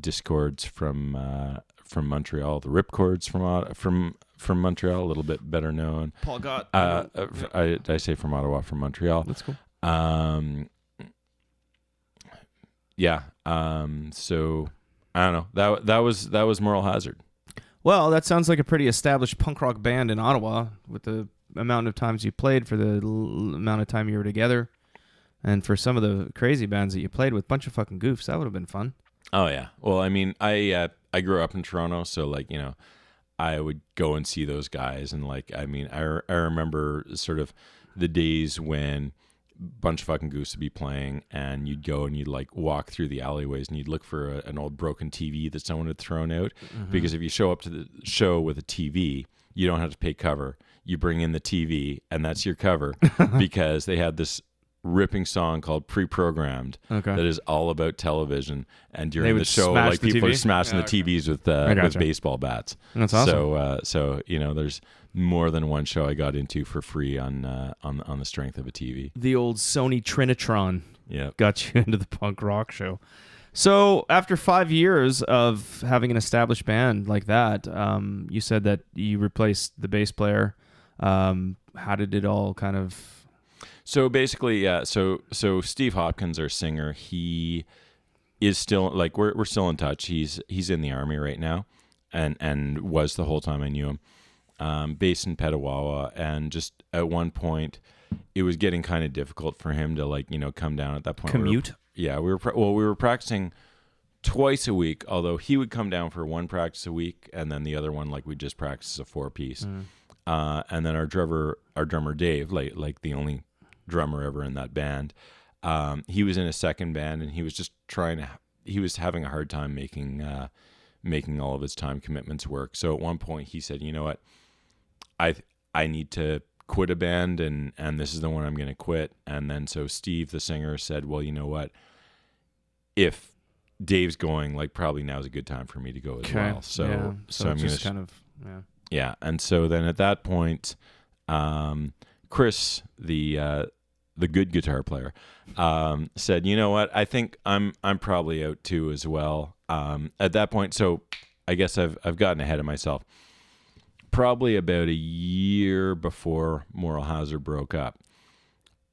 [SPEAKER 3] Discords from Montreal, the Ripcords from Montreal, a little bit better known.
[SPEAKER 1] Paul Gott.
[SPEAKER 3] I say from Ottawa, from Montreal.
[SPEAKER 1] That's cool.
[SPEAKER 3] Yeah. So I don't know. That was Moral Hazard.
[SPEAKER 1] Well, that sounds like a pretty established punk rock band in Ottawa, with the amount of times you played, for the amount of time you were together, and for some of the crazy bands that you played with. Bunch of Fucking Goofs. That would have been fun.
[SPEAKER 3] Oh yeah. Well, I mean, I grew up in Toronto, so like I would go and see those guys, and like I mean, I remember sort of the days when Bunch of Fucking Goose would be playing, and you'd go and you'd like walk through the alleyways and you'd look for an old broken TV that someone had thrown out. Because if you show up to the show with a TV, you don't have to pay cover. You bring in the TV, and that's your cover, because they had this ripping song called Pre-Programmed that is all about television. And during the show, like people are smashing the TVs with baseball bats.
[SPEAKER 1] That's awesome.
[SPEAKER 3] So there's more than one show I got into for free on the strength of a TV.
[SPEAKER 1] The old Sony Trinitron got you into the punk rock show. So after 5 years of having an established band like that, you said that you replaced the bass player. How did it all kind of...
[SPEAKER 3] So basically, yeah. So Steve Hopkins, our singer, he is still like we're still in touch. He's in the Army right now, and was the whole time I knew him. Based in Petawawa, and just at one point, it was getting kind of difficult for him to like, come down at that point.
[SPEAKER 1] Commute?
[SPEAKER 3] We were practicing twice a week, although he would come down for one practice a week, and then the other one, like, we'd just practice a 4-piece. And then our drummer Dave, like the only drummer ever in that band, he was in a second band, and he was just he was having a hard time making all of his time commitments work. So at one point he said, you know what, I need to quit a band, and this is the one I'm going to quit. And then so Steve, the singer, said, well, you know what, if Dave's going, like, probably now's a good time for me to go as well. So I'm
[SPEAKER 1] just
[SPEAKER 3] going to yeah. And so then at that point, Chris, the good guitar player, said, you know what, I think I'm probably out too as well. At that point, so I guess I've gotten ahead of myself. Probably about a year before Moral Hazard broke up,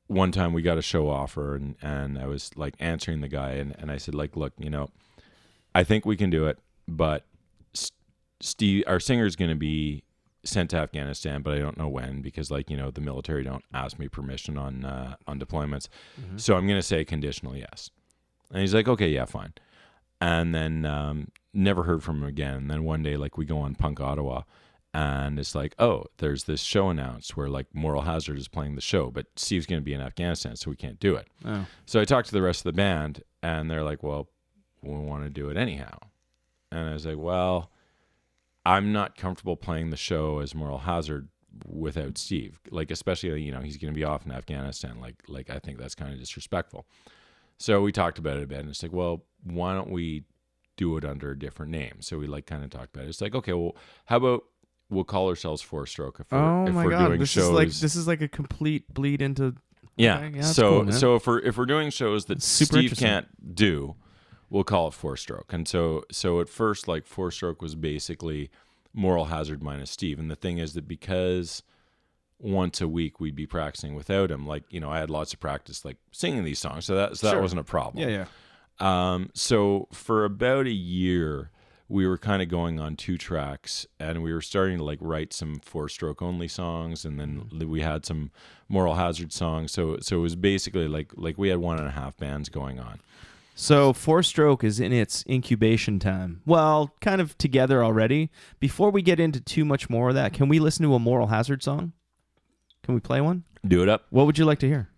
[SPEAKER 3] one time we got a show offer, and I was like answering the guy, and I said, like, look, I think we can do it, but Steve, our singer, is going to be sent to Afghanistan, but I don't know when, because, like, the military don't ask me permission on deployments. So I'm going to say conditional yes. And he's like, okay, yeah, fine. And then never heard from him again. And then one day, like, we go on Punk Ottawa, and it's like, oh, there's this show announced where, like, Moral Hazard is playing the show, but Steve's going to be in Afghanistan, so we can't do it.
[SPEAKER 1] Oh.
[SPEAKER 3] So I talked to the rest of the band, and they're like, well, we want to do it anyhow. And I was like, well, I'm not comfortable playing the show as Moral Hazard without Steve. Like, especially, he's going to be off in Afghanistan. Like I think that's kind of disrespectful. So we talked about it a bit, and it's like, well, why don't we do it under a different name? So we, like, kind of talked about it. It's like, okay, well, how about we'll call ourselves Four Stroke if we're doing shows.
[SPEAKER 1] This is like a complete bleed into.
[SPEAKER 3] Yeah.
[SPEAKER 1] Okay,
[SPEAKER 3] So
[SPEAKER 1] cool,
[SPEAKER 3] so if we're doing shows that
[SPEAKER 1] Super
[SPEAKER 3] Steve can't do, we'll call it Four Stroke. And so at first, like, Four Stroke was basically Moral Hazard minus Steve. And the thing is that because once a week we'd be practicing without him, like, I had lots of practice, like, singing these songs, so that wasn't a problem.
[SPEAKER 1] Yeah.
[SPEAKER 3] So for about a year, we were kind of going on 2 tracks, and we were starting to, like, write some 4-stroke only songs, and then we had some Moral Hazard songs. So it was basically like we had 1.5 bands going on.
[SPEAKER 1] So 4-stroke is in its incubation time. Well, kind of together already. Before we get into too much more of that, can we listen to a Moral Hazard song? Can we play one?
[SPEAKER 3] Do it up.
[SPEAKER 1] What would you like to hear?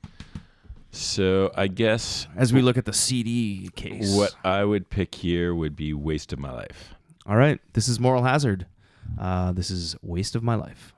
[SPEAKER 3] So I guess
[SPEAKER 1] as we look at the CD case,
[SPEAKER 3] what I would pick here would be Waste of My Life.
[SPEAKER 1] All right. This is Moral Hazard. This is Waste of My Life.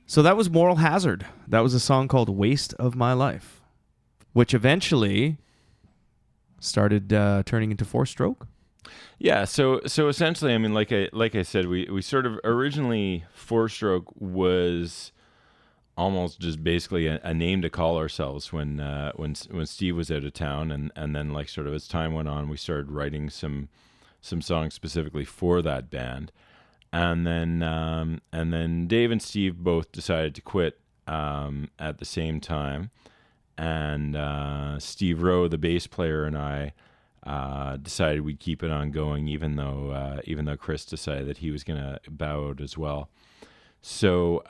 [SPEAKER 1] So that was Moral Hazard. That was a song called Waste of My Life. which eventually started turning into four-stroke.
[SPEAKER 3] Yeah, so essentially, I mean, like I said, we sort of originally four-stroke was almost just basically a name to call ourselves when Steve was out of town, and then like sort of as time went on, we started writing some songs specifically for that band, and then Dave and Steve both decided to quit at the same time, and Steve Rowe, the bass player, and I decided we'd keep it on going, even though Chris decided that he was going to bow out as well. So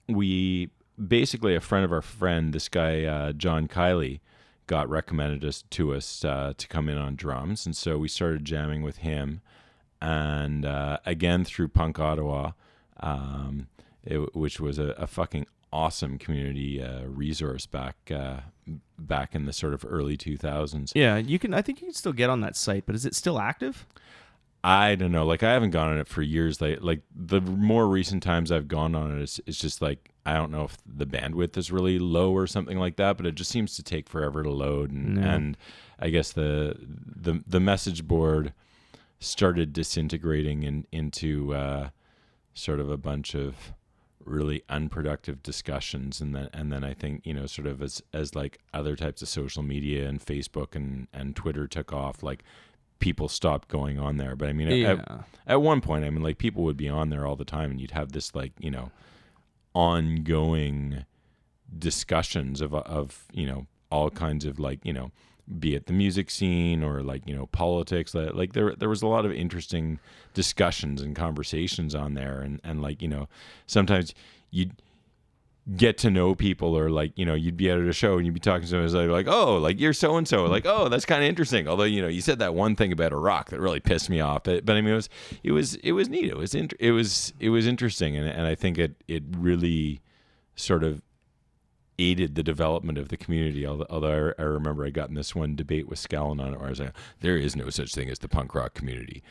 [SPEAKER 3] we basically, a friend of our friend, this guy John Kiley, got recommended to us to come in on drums, and so we started jamming with him, and again through Punk Ottawa, which was a fucking awesome community resource back in the sort of early 2000s.
[SPEAKER 1] Yeah, you can. I think you can still get on that site, but is it still active?
[SPEAKER 3] I don't know. Like, I haven't gone on it for years. Like the more recent times I've gone on it, it's just like, I don't know if the bandwidth is really low or something like that, but it just seems to take forever to load. And I guess the message board started disintegrating into sort of a bunch of really unproductive discussions, and then I think, you know, sort of as like other types of social media and Facebook and Twitter took off, like people stopped going on there. But I mean, at one point, I mean, like people would be on there all the time, and you'd have this like, you know, ongoing discussions of you know, all kinds of like, you know, be it the music scene or like, you know, politics. Like there was a lot of interesting discussions and conversations on there, and like, you know, sometimes you'd get to know people, or like, you know, you'd be out at a show and you'd be talking to someone like, oh, like you're so and so, like, oh, that's kind of interesting. Although, you know, you said that one thing about a rock that really pissed me off. But I mean, it was neat. It was interesting, and I think it really sort of aided the development of the community. Although I remember I got in this one debate with Scallon on it where I was like, there is no such thing as the punk rock community.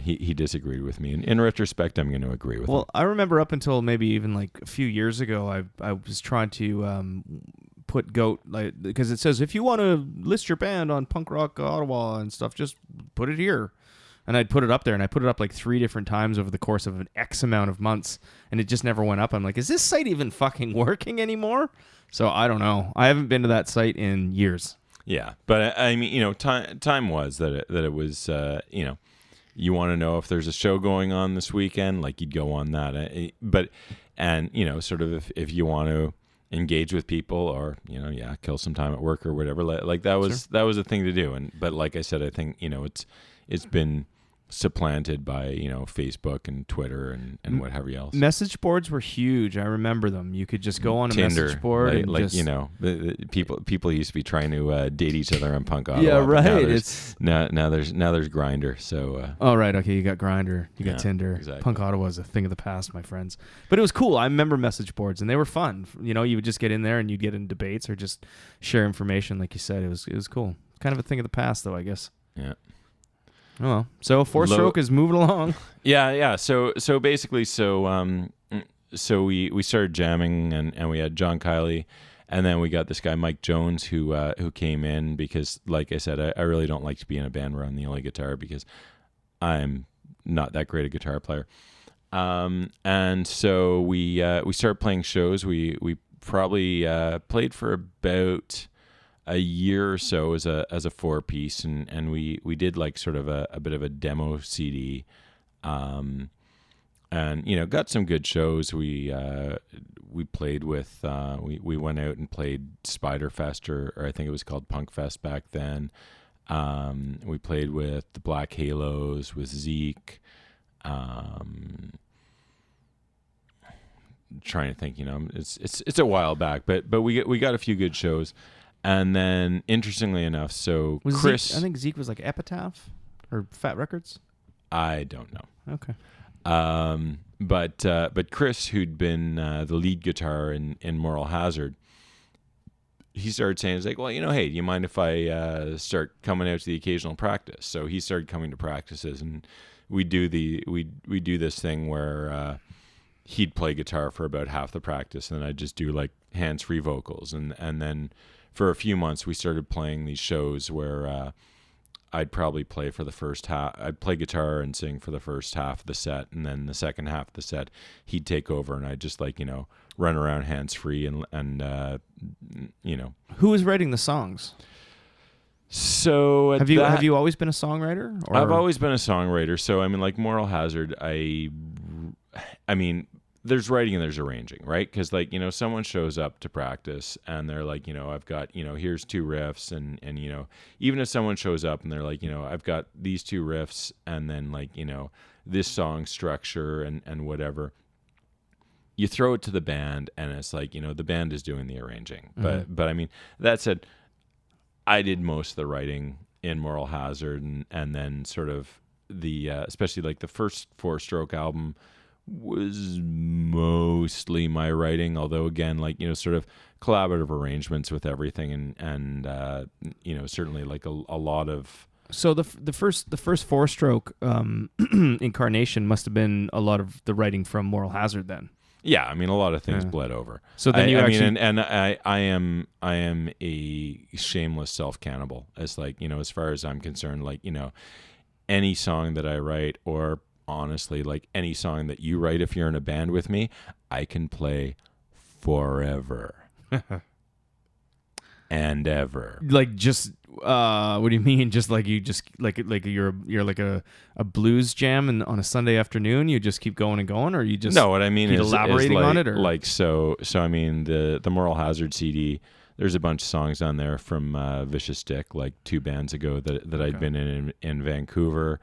[SPEAKER 3] He disagreed with me, and in retrospect, I'm going to agree with him.
[SPEAKER 1] Well, I remember up until maybe even like a few years ago, I was trying to put GOAT, like, because it says if you want to list your band on Punk Rock Ottawa and stuff, just put it here. And I'd put it up there, and I put it up like 3 different times over the course of an X amount of months, and it just never went up. I'm like, is this site even fucking working anymore? So I don't know. I haven't been to that site in years.
[SPEAKER 3] Yeah, but I mean, you know, time was that it was, you know, you want to know if there's a show going on this weekend, like you'd go on that. But you know, sort of if you want to engage with people, or, you know, kill some time at work or whatever, like that was a thing to do. But like I said, I think, you know, it's been supplanted by, you know, Facebook and Twitter and whatever else.
[SPEAKER 1] Message boards were huge. I remember them. You could just go on a
[SPEAKER 3] Tinder,
[SPEAKER 1] message board, and
[SPEAKER 3] like
[SPEAKER 1] just,
[SPEAKER 3] you know, the people used to be trying to date each other on Punk Ottawa.
[SPEAKER 1] Yeah, right.
[SPEAKER 3] Now there's Grindr. So
[SPEAKER 1] oh, right, okay, you got Grindr, you got Tinder.
[SPEAKER 3] Exactly.
[SPEAKER 1] Punk Ottawa is a thing of the past, my friends. But it was cool. I remember message boards, and they were fun. You know, you would just get in there and you'd get in debates or just share information, like you said. It was cool. Kind of a thing of the past, though, I guess.
[SPEAKER 3] Yeah.
[SPEAKER 1] Oh, well. So four-stroke is moving along.
[SPEAKER 3] Yeah. So basically, so we started jamming, and we had John Kiley, and then we got this guy Mike Jones who came in because, like I said, I really don't like to be in a band where I'm the only guitar, because I'm not that great a guitar player. And so we started playing shows. We probably played for about a year or so as a 4-piece, and we did like sort of a bit of a demo CD, and, you know, got some good shows. We played with we went out and played Spiderfest, or I think it was called Punk Fest back then. We played with the Black Halos, with Zeke. Trying to think, you know, it's a while back, but we got a few good shows. And then, interestingly enough, so
[SPEAKER 1] was
[SPEAKER 3] Chris...
[SPEAKER 1] Zeke, I think Zeke was like Epitaph or Fat Records?
[SPEAKER 3] I don't know.
[SPEAKER 1] Okay.
[SPEAKER 3] But Chris, who'd been the lead guitar in Moral Hazard, he started saying, he's like, well, you know, hey, do you mind if I start coming out to the occasional practice? So he started coming to practices, and we do this thing where he'd play guitar for about half the practice, and then I'd just do like hands-free vocals, and then for a few months we started playing these shows where I'd probably play for the first half. I'd play guitar and sing for the first half of the set, and then the second half of the set, he'd take over, and I'd just like run around hands free and
[SPEAKER 1] Who was writing the songs?
[SPEAKER 3] So
[SPEAKER 1] have you always been a songwriter? Or?
[SPEAKER 3] I've always been a songwriter. So I mean, like Moral Hazard, I mean, there's writing and there's arranging, right? Because like someone shows up to practice and they're like, I've got here's two riffs, and even if someone shows up and they're like, I've got these two riffs, and then like this song structure and whatever. You throw it to the band, and it's like the band is doing the arranging. But I mean, that said, I did most of the writing in Moral Hazard, and then sort of the especially like the first 4-stroke album was mostly my writing, although again, like sort of collaborative arrangements with everything, and certainly like a lot of.
[SPEAKER 1] So the first 4-stroke incarnation must have been a lot of the writing from Moral Hazard then.
[SPEAKER 3] Yeah, I mean, a lot of things bled over.
[SPEAKER 1] So then
[SPEAKER 3] I am a shameless self-cannibal. As like as far as I'm concerned, like any song that I write, or honestly, like any song that you write, if you're in a band with me, I can play forever and ever.
[SPEAKER 1] Like just what do you mean? Just like you just like you're like a blues jam and on a Sunday afternoon, you just keep going and going, or you just
[SPEAKER 3] no? What I mean is
[SPEAKER 1] elaborating
[SPEAKER 3] like,
[SPEAKER 1] on it, or
[SPEAKER 3] like so. I mean the Moral Hazard CD. There's a bunch of songs on there from Vicious Dick, like 2 bands ago that I'd been in Vancouver.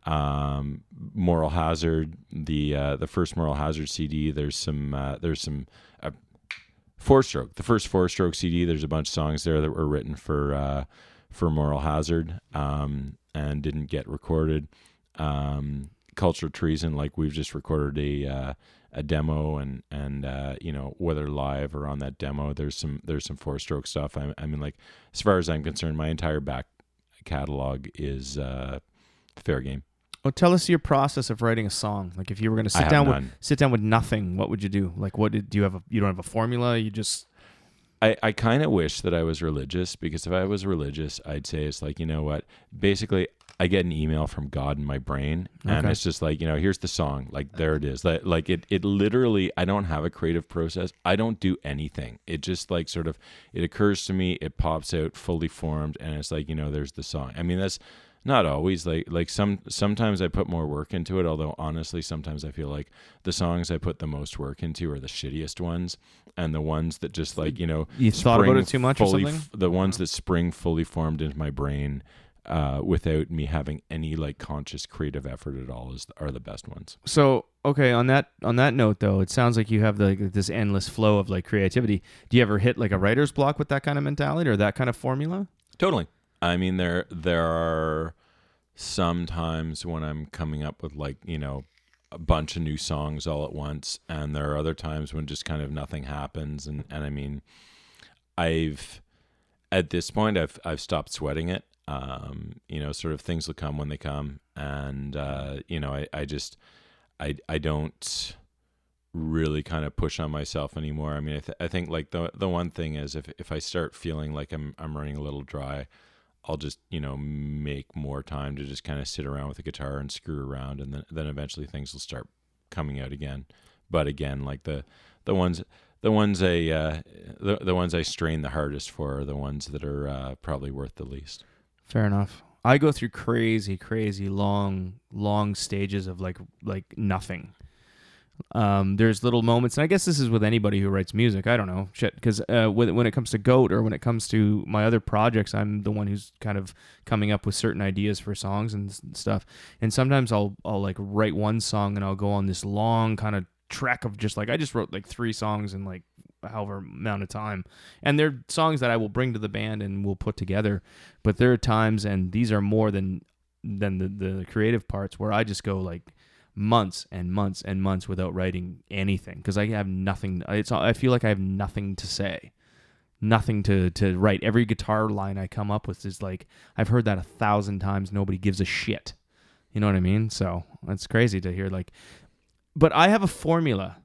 [SPEAKER 3] Moral Hazard, the first Moral Hazard CD. There's some 4-stroke, the first 4-stroke CD. There's a bunch of songs there that were written for Moral Hazard and didn't get recorded. Cultural Treason, like we've just recorded a demo, and whether live or on that demo, there's some 4-stroke stuff. I mean, like as far as I'm concerned, my entire back catalog is fair game.
[SPEAKER 1] Well, tell us your process of writing a song. Like if you were going to sit down with nothing, what would you do? Like what do you have? You don't have a formula. You just.
[SPEAKER 3] I kind of wish that I was religious, because if I was religious, I'd say it's like, what? Basically, I get an email from God in my brain, and it's just like, here's the song. Like, there it is. Like it literally, I don't have a creative process. I don't do anything. It just like sort of, it occurs to me, it pops out fully formed, and it's like, there's the song. I mean, that's not always sometimes I put more work into it, although honestly sometimes I feel like the songs I put the most work into are the shittiest ones, and the ones that just like
[SPEAKER 1] you thought about it too much or something,
[SPEAKER 3] the ones that spring fully formed into my brain without me having any like conscious creative effort at all are the best ones.
[SPEAKER 1] So okay, on that note though, it sounds like you have this endless flow of like creativity. Do you ever hit like a writer's block with that kind of mentality or that kind of formula?
[SPEAKER 3] Totally. I mean, there are some times when I'm coming up with like, a bunch of new songs all at once, and there are other times when just kind of nothing happens. And I mean, at this point, I've stopped sweating it. Sort of things will come when they come, and I don't really kind of push on myself anymore. I mean, I think like the one thing is if I start feeling like I'm running a little dry, I'll just, make more time to just kind of sit around with the guitar and screw around, and then eventually things will start coming out again. But again, like the ones I strain the hardest for are the ones that are probably worth the least.
[SPEAKER 1] Fair enough. I go through crazy long stages of like nothing. There's little moments, and I guess this is with anybody who writes music. I don't know, because when it comes to Goat or when it comes to my other projects, I'm the one who's kind of coming up with certain ideas for songs and stuff. And sometimes I'll like write one song and I'll go on this long kind of trek of just like I just wrote like 3 songs in like however amount of time, and they're songs that I will bring to the band and we'll put together. But there are times, and these are more than the creative parts, where I just go like months and months and months without writing anything because I have nothing. I feel like I have nothing to say, nothing to write. Every guitar line I come up with is like I've heard that 1,000 times. Nobody gives a shit. You know what I mean? So it's crazy to hear like, but I have a formula.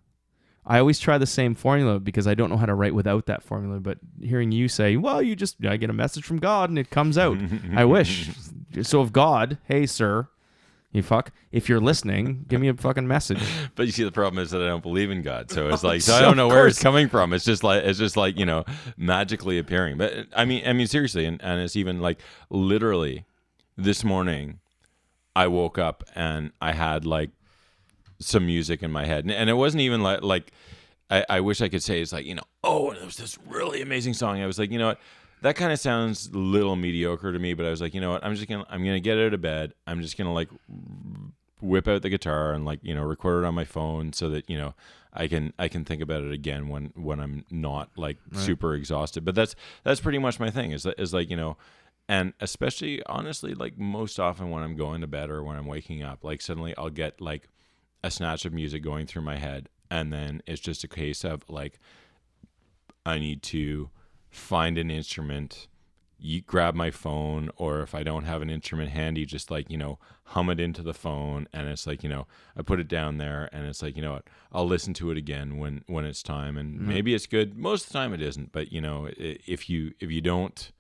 [SPEAKER 1] I always try the same formula because I don't know how to write without that formula. But hearing you say, well, I get a message from God and it comes out. I wish. So if God, hey, sir, you fuck, if you're listening, give me a fucking message.
[SPEAKER 3] But you see, the problem is that I don't believe in God. So it's like, so I don't know where it's coming from. It's just like, magically appearing. But I mean, seriously. And it's even like literally this morning, I woke up and I had like some music in my head, and it wasn't even like I wish I could say it's like, oh, and it was this really amazing song. I was like, you know what, that kind of sounds a little mediocre to me, but I was like, you know what, I'm gonna get out of bed. I'm just gonna like whip out the guitar and like record it on my phone so that I can think about it again when I'm not like super exhausted. But that's pretty much my thing. Is like and especially honestly, like most often when I'm going to bed or when I'm waking up, like suddenly I'll get like a snatch of music going through my head, and then it's just a case of like I need to find an instrument, grab my phone, or if I don't have an instrument handy, just like hum it into the phone, and it's like I put it down there, and it's like what, I'll listen to it again when it's time, and maybe it's good. Most of the time it isn't, but if you don't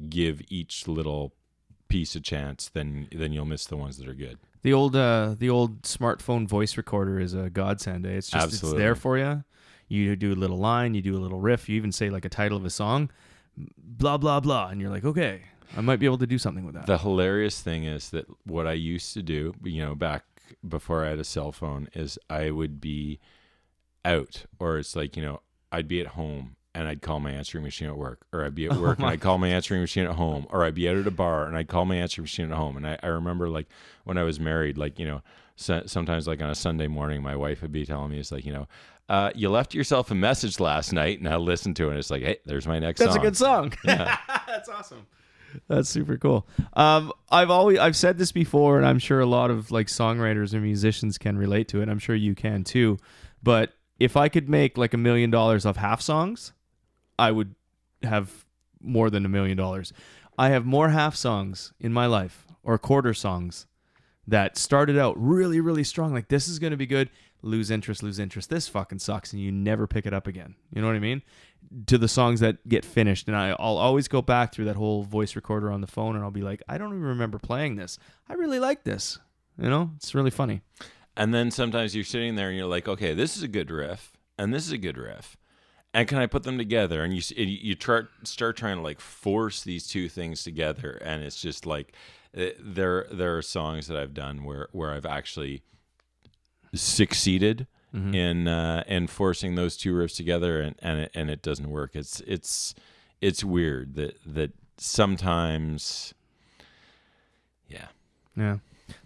[SPEAKER 3] give each little piece a chance, then you'll miss the ones that are good.
[SPEAKER 1] The old smartphone voice recorder is a godsend. It's just
[SPEAKER 3] Absolutely.
[SPEAKER 1] It's there for you. You do a little line, you do a little riff, you even say like a title of a song, blah blah blah, and you're like, okay, I might be able to do something with that.
[SPEAKER 3] The hilarious thing is that what I used to do, back before I had a cell phone, is I would be out, or it's like I'd be at home and I'd call my answering machine at work, or I'd be at work and I'd call my answering machine at home, or I'd be out at a bar and I'd call my answering machine at home. And I remember like when I was married, like, sometimes like on a Sunday morning, my wife would be telling me, it's like, you left yourself a message last night, and I listened to it, and it's like, hey, there's my next song.
[SPEAKER 1] That's a good song.
[SPEAKER 3] Yeah.
[SPEAKER 1] That's awesome. That's super cool. I've said this before, and I'm sure a lot of like songwriters and musicians can relate to it. I'm sure you can too. But if I could make like $1 million off half songs, I would have more than $1 million. I have more half songs in my life, or quarter songs, that started out really, really strong. Like, this is going to be good. Lose interest. This fucking sucks. And you never pick it up again. You know what I mean? To the songs that get finished. And I'll always go back through that whole voice recorder on the phone, and I'll be like, I don't even remember playing this. I really like this. It's really funny.
[SPEAKER 3] And then sometimes you're sitting there and you're like, okay, this is a good riff, and this is a good riff. And can I put them together? And you start trying to like force these two things together, and it's just like there are songs that I've done where I've actually succeeded in forcing those two riffs together, and it doesn't work. It's weird that sometimes,
[SPEAKER 1] yeah.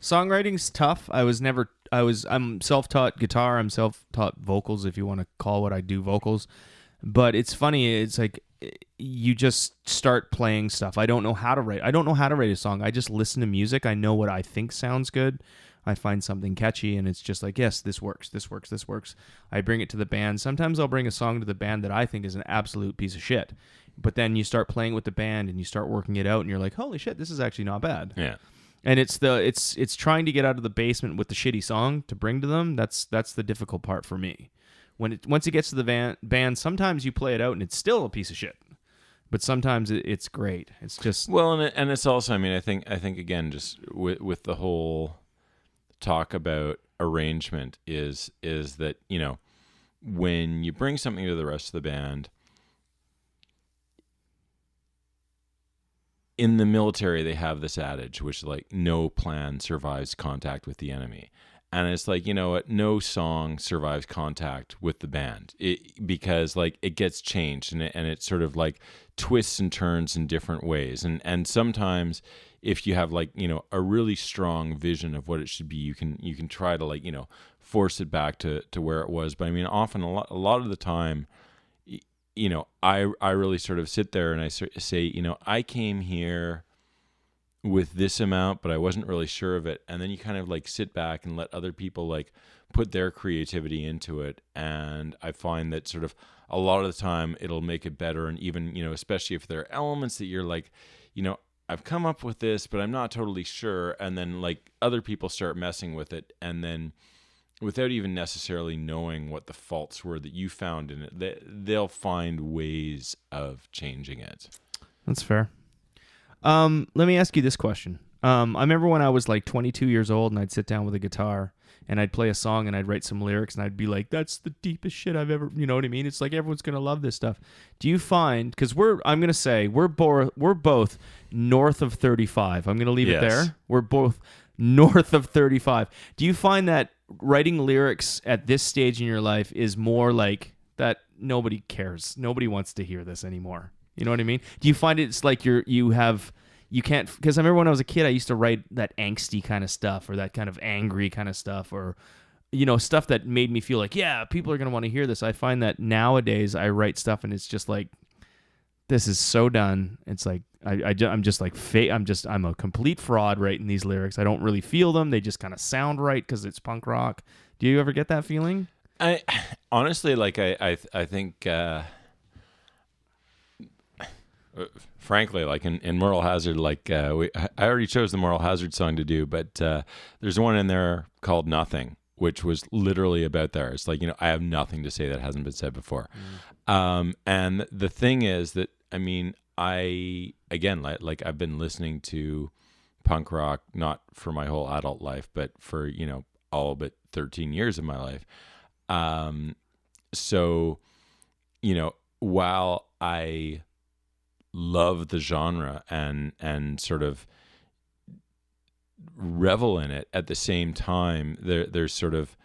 [SPEAKER 1] Songwriting's tough. I'm self-taught guitar. I'm self-taught vocals, if you want to call what I do vocals. But it's funny. It's like you just start playing stuff. I don't know how to write. I don't know how to write a song. I just listen to music. I know what I think sounds good. I find something catchy, and it's just like, yes, this works. I bring it to the band. Sometimes I'll bring a song to the band that I think is an absolute piece of shit. But then you start playing with the band, and you start working it out, and you're like, holy shit, this is actually not bad.
[SPEAKER 3] Yeah.
[SPEAKER 1] And it's trying to get out of the basement with the shitty song to bring to them. That's the difficult part for me. Once it gets to the band, sometimes you play it out and it's still a piece of shit. But sometimes it's great. It's just
[SPEAKER 3] and it's also, I mean, I think again, just with the whole talk about arrangement is that when you bring something to the rest of the band. In the military, they have this adage, which is like, no plan survives contact with the enemy. And it's like, you know what? No song survives contact with the band because like it gets changed and it sort of like twists and turns in different ways. And sometimes if you have like, a really strong vision of what it should be, you can try to like, force it back to where it was. But I mean, often a lot of the time, I really sort of sit there and I say, I came here with this amount, but I wasn't really sure of it. And then you kind of like sit back and let other people like put their creativity into it. And I find that sort of a lot of the time it'll make it better. And even, especially if there are elements that you're like, I've come up with this, but I'm not totally sure. And then like other people start messing with it. And then without even necessarily knowing what the faults were that you found in it, they'll find ways of changing it.
[SPEAKER 1] That's fair. Let me ask you this question. I remember when I was like 22 years old and I'd sit down with a guitar and I'd play a song and I'd write some lyrics and I'd be like, that's the deepest shit I've ever, you know what I mean? It's like everyone's going to love this stuff. Do you find, because I'm going to say, we're both north of 35. I'm going to leave it there. We're both north of 35. Do you find that writing lyrics at this stage in your life is more like that nobody cares? Nobody wants to hear this anymore. You know what I mean? Do you find it's like you can't, because I remember when I was a kid, I used to write that angsty kind of stuff or that kind of angry kind of stuff or, you know, stuff that made me feel like, yeah, people are going to want to hear this. I find that nowadays I write stuff and it's just like, this is so done. It's like, I'm just like, I'm a complete fraud writing these lyrics. I don't really feel them. They just kind of sound right because it's punk rock. Do you ever get that feeling?
[SPEAKER 3] I honestly, like, I think, frankly, like in Moral Hazard, like I already chose the Moral Hazard song to do, but there's one in there called Nothing, which was literally about there. It's like, you know, I have nothing to say that hasn't been said before. And the thing is that, I mean, again, like I've been listening to punk rock, not for my whole adult life, but for, you know, all but 13 years of my life. So, you know, while I love the genre and sort of revel in it, at the same time, there's sort of,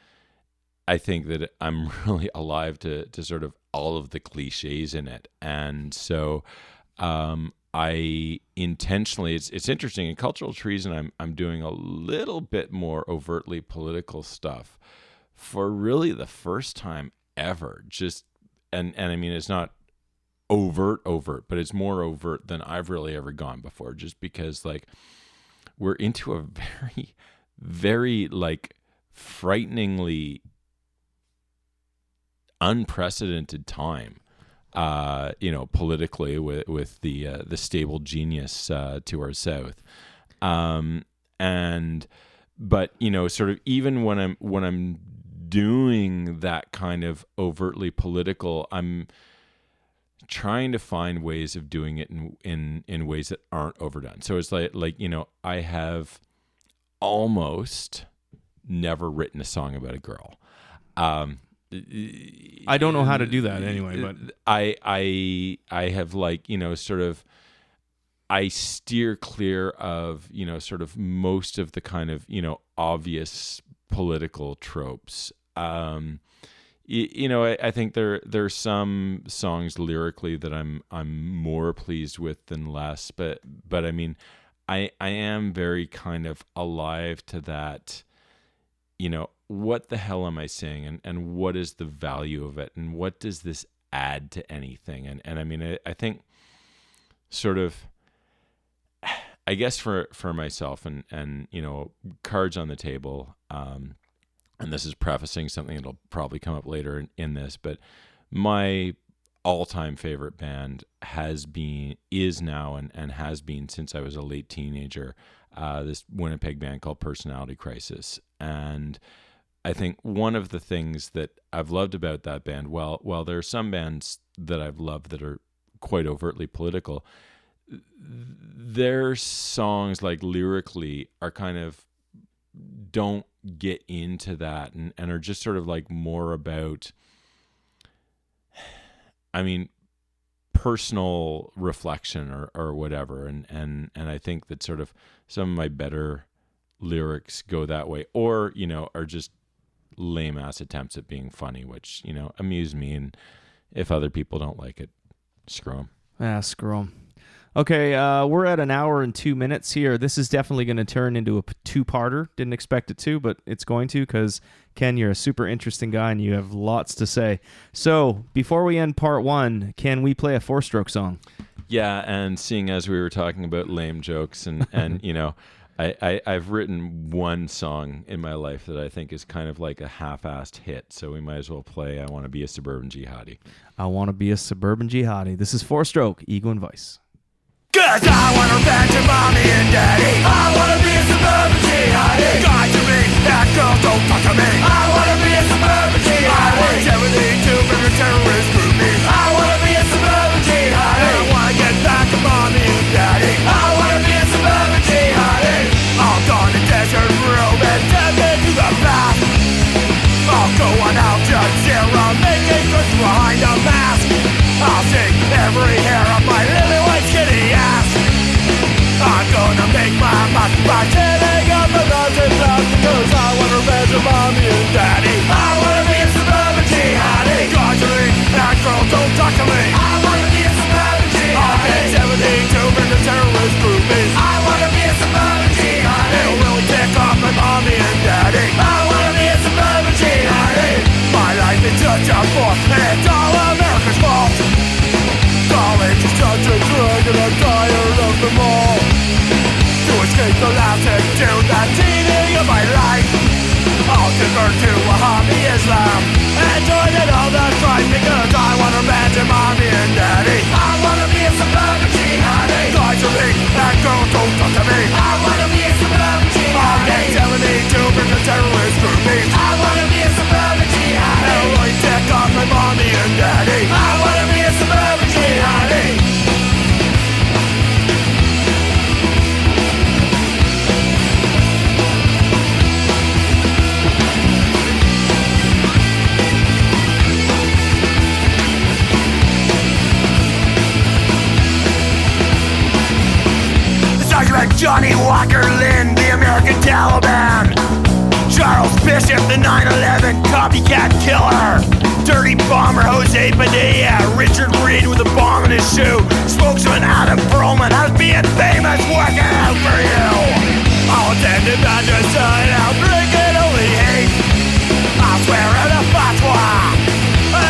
[SPEAKER 3] I think that I'm really alive to sort of all of the cliches in it. And so I intentionally, it's interesting, in Cultural Treason, I'm doing a little bit more overtly political stuff for really the first time ever. Just, and I mean, it's not overt, but it's more overt than I've really ever gone before, just because, like, we're into a very, very, like, frighteningly unprecedented time, you know, politically, with the stable genius to our south, but you know, sort of, even when I'm doing that kind of overtly political, I'm trying to find ways of doing it in ways that aren't overdone. So it's like, you know, I have almost never written a song about a girl.
[SPEAKER 1] I don't know how to do that anyway, but
[SPEAKER 3] I have, like, you know, sort of, I steer clear of, you know, sort of most of the kind of, you know, obvious political tropes. You know, I think there's some songs lyrically that I'm more pleased with than less, but I mean, I am very kind of alive to that, you know, what the hell am I saying, and what is the value of it, and what does this add to anything? And I mean, I think sort of, I guess for myself and you know, cards on the table, and this is prefacing something that'll probably come up later in this, but my all-time favorite band is now and has been since I was a late teenager, this Winnipeg band called Personality Crisis. And I think one of the things that I've loved about that band, while there are some bands that I've loved that are quite overtly political, their songs, like, lyrically, are kind of, don't get into that and are just sort of like more about, I mean, personal reflection or whatever. And I think that sort of some of my better lyrics go that way, or, you know, are just lame ass attempts at being funny, which, you know, amuse me. And if other people don't like it, screw them.
[SPEAKER 1] Yeah, screw them. Okay, we're at 1 hour and 2 minutes here. This is definitely going to turn into a two-parter. Didn't expect it to, but it's going to, because, Ken, you're a super interesting guy and you have lots to say. So before we end part one, can we play a four-stroke song?
[SPEAKER 3] Yeah, and seeing as we were talking about lame jokes and you know, I've written one song in my life that I think is kind of like a half-assed hit, so we might as well play I Want to Be a Suburban Jihadi.
[SPEAKER 1] I Want to Be a Suburban Jihadi. This is four-stroke, Ego and Vice.
[SPEAKER 4] 'Cause I wanna revenge your mommy and daddy. I wanna be a suburban jihadi. Guys to me, bad girls don't fuck to me. I wanna not by getting up and running out, because I want revenge of mommy and daddy. I wanna be a suburban jihadi. Gradually, that girl don't talk to me. I wanna be a suburban jihadi. I'll get 72 for the terrorist groupies. I wanna be a suburban jihadi. It'll really tick off my mommy and daddy. I wanna be a suburban jihadi. My life is such a bore, and it's all America's fault. College is such a drag, and I'm tired of them all. To escape the last and do the teething of my life, I'll convert to a hobby Islam and join in all the strife, because I want revenge of mommy and daddy. I wanna be a suburban jihadi. Guys are me, and girls don't talk to me. I wanna be a suburban jihadi. I'll get 72 for the terrorist groupies. I wanna be a suburban jihadi. And really tick off my mommy and daddy. I wanna be a suburban jihadi. Like Johnny Walker Lynn, the American Taliban. Charles Bishop, the 9/11 copycat killer. Dirty bomber Jose Padilla. Richard Reed with a bomb in his shoe. Spokesman Adam Perlman. How's being famous working out for you? I'll attend to Manchester, I'll drink it only hate. I'll swear at a fatwa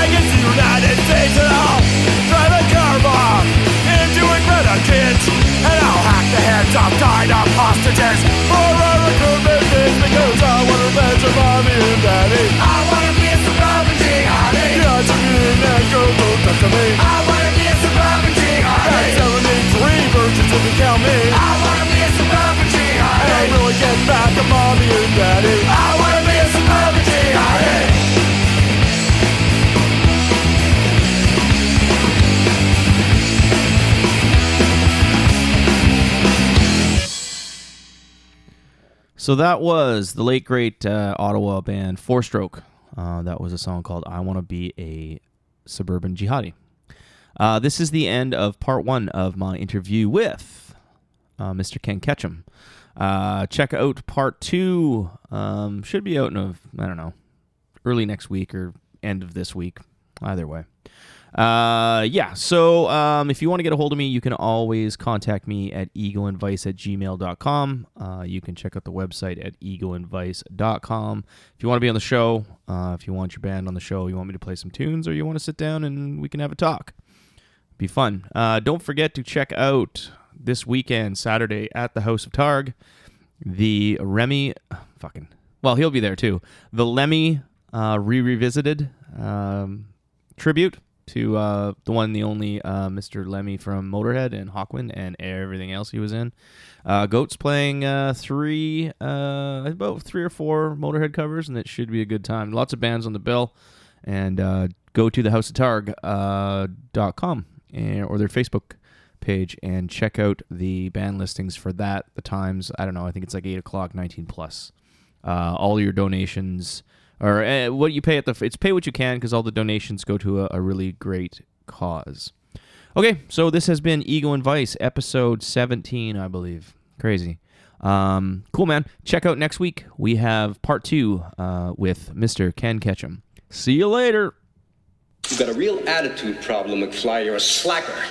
[SPEAKER 4] against the United States, and I'll drive a car bomb into Greta kids, and I'll hack the heads off tied up hostages for a recruitment bid, because I want revenge of mommy and daddy. I wanna be a suburban jihadi. Yeah, to me and girls don't talk to me. I wanna be a suburban jihadi. That's 73 virgins if you count me. I wanna be a suburban jihadi. And I really get back to mommy and daddy. I wanna be a suburban jihadi.
[SPEAKER 1] So that was the late, great Ottawa band Four Stroke. That was a song called I Want to Be a Suburban Jihadi. This is the end of part one of my interview with Mr. Ken Ketchum. Check out part two. Should be out in, early next week or end of this week. Either way. So if you want to get a hold of me, you can always contact me at egoandvice@gmail.com. You can check out the website at egoandvice.com. If you want to be on the show, if you want your band on the show, you want me to play some tunes, or you want to sit down and we can have a talk. Be fun. Don't forget to check out this weekend, Saturday, at the House of Targ, the Remy, he'll be there too. The Lemmy revisited tribute to the one, the only Mr. Lemmy from Motorhead and Hawkwind and everything else he was in. Goat's playing about 3 or 4 Motorhead covers, and it should be a good time. Lots of bands on the bill, and go to thehouseoftarg.com or their Facebook page and check out the band listings for that. The times, I don't know, I think it's like 8 o'clock, 19 plus. All your donations, or what you pay it's pay what you can, because all the donations go to a really great cause. Okay, so this has been Ego and Vice, episode 17, I believe. Crazy. Cool, man. Check out next week. We have part 2 with Mr. Ken Ketchum. See you later.
[SPEAKER 2] You've got a real attitude problem, McFly. You're a slacker.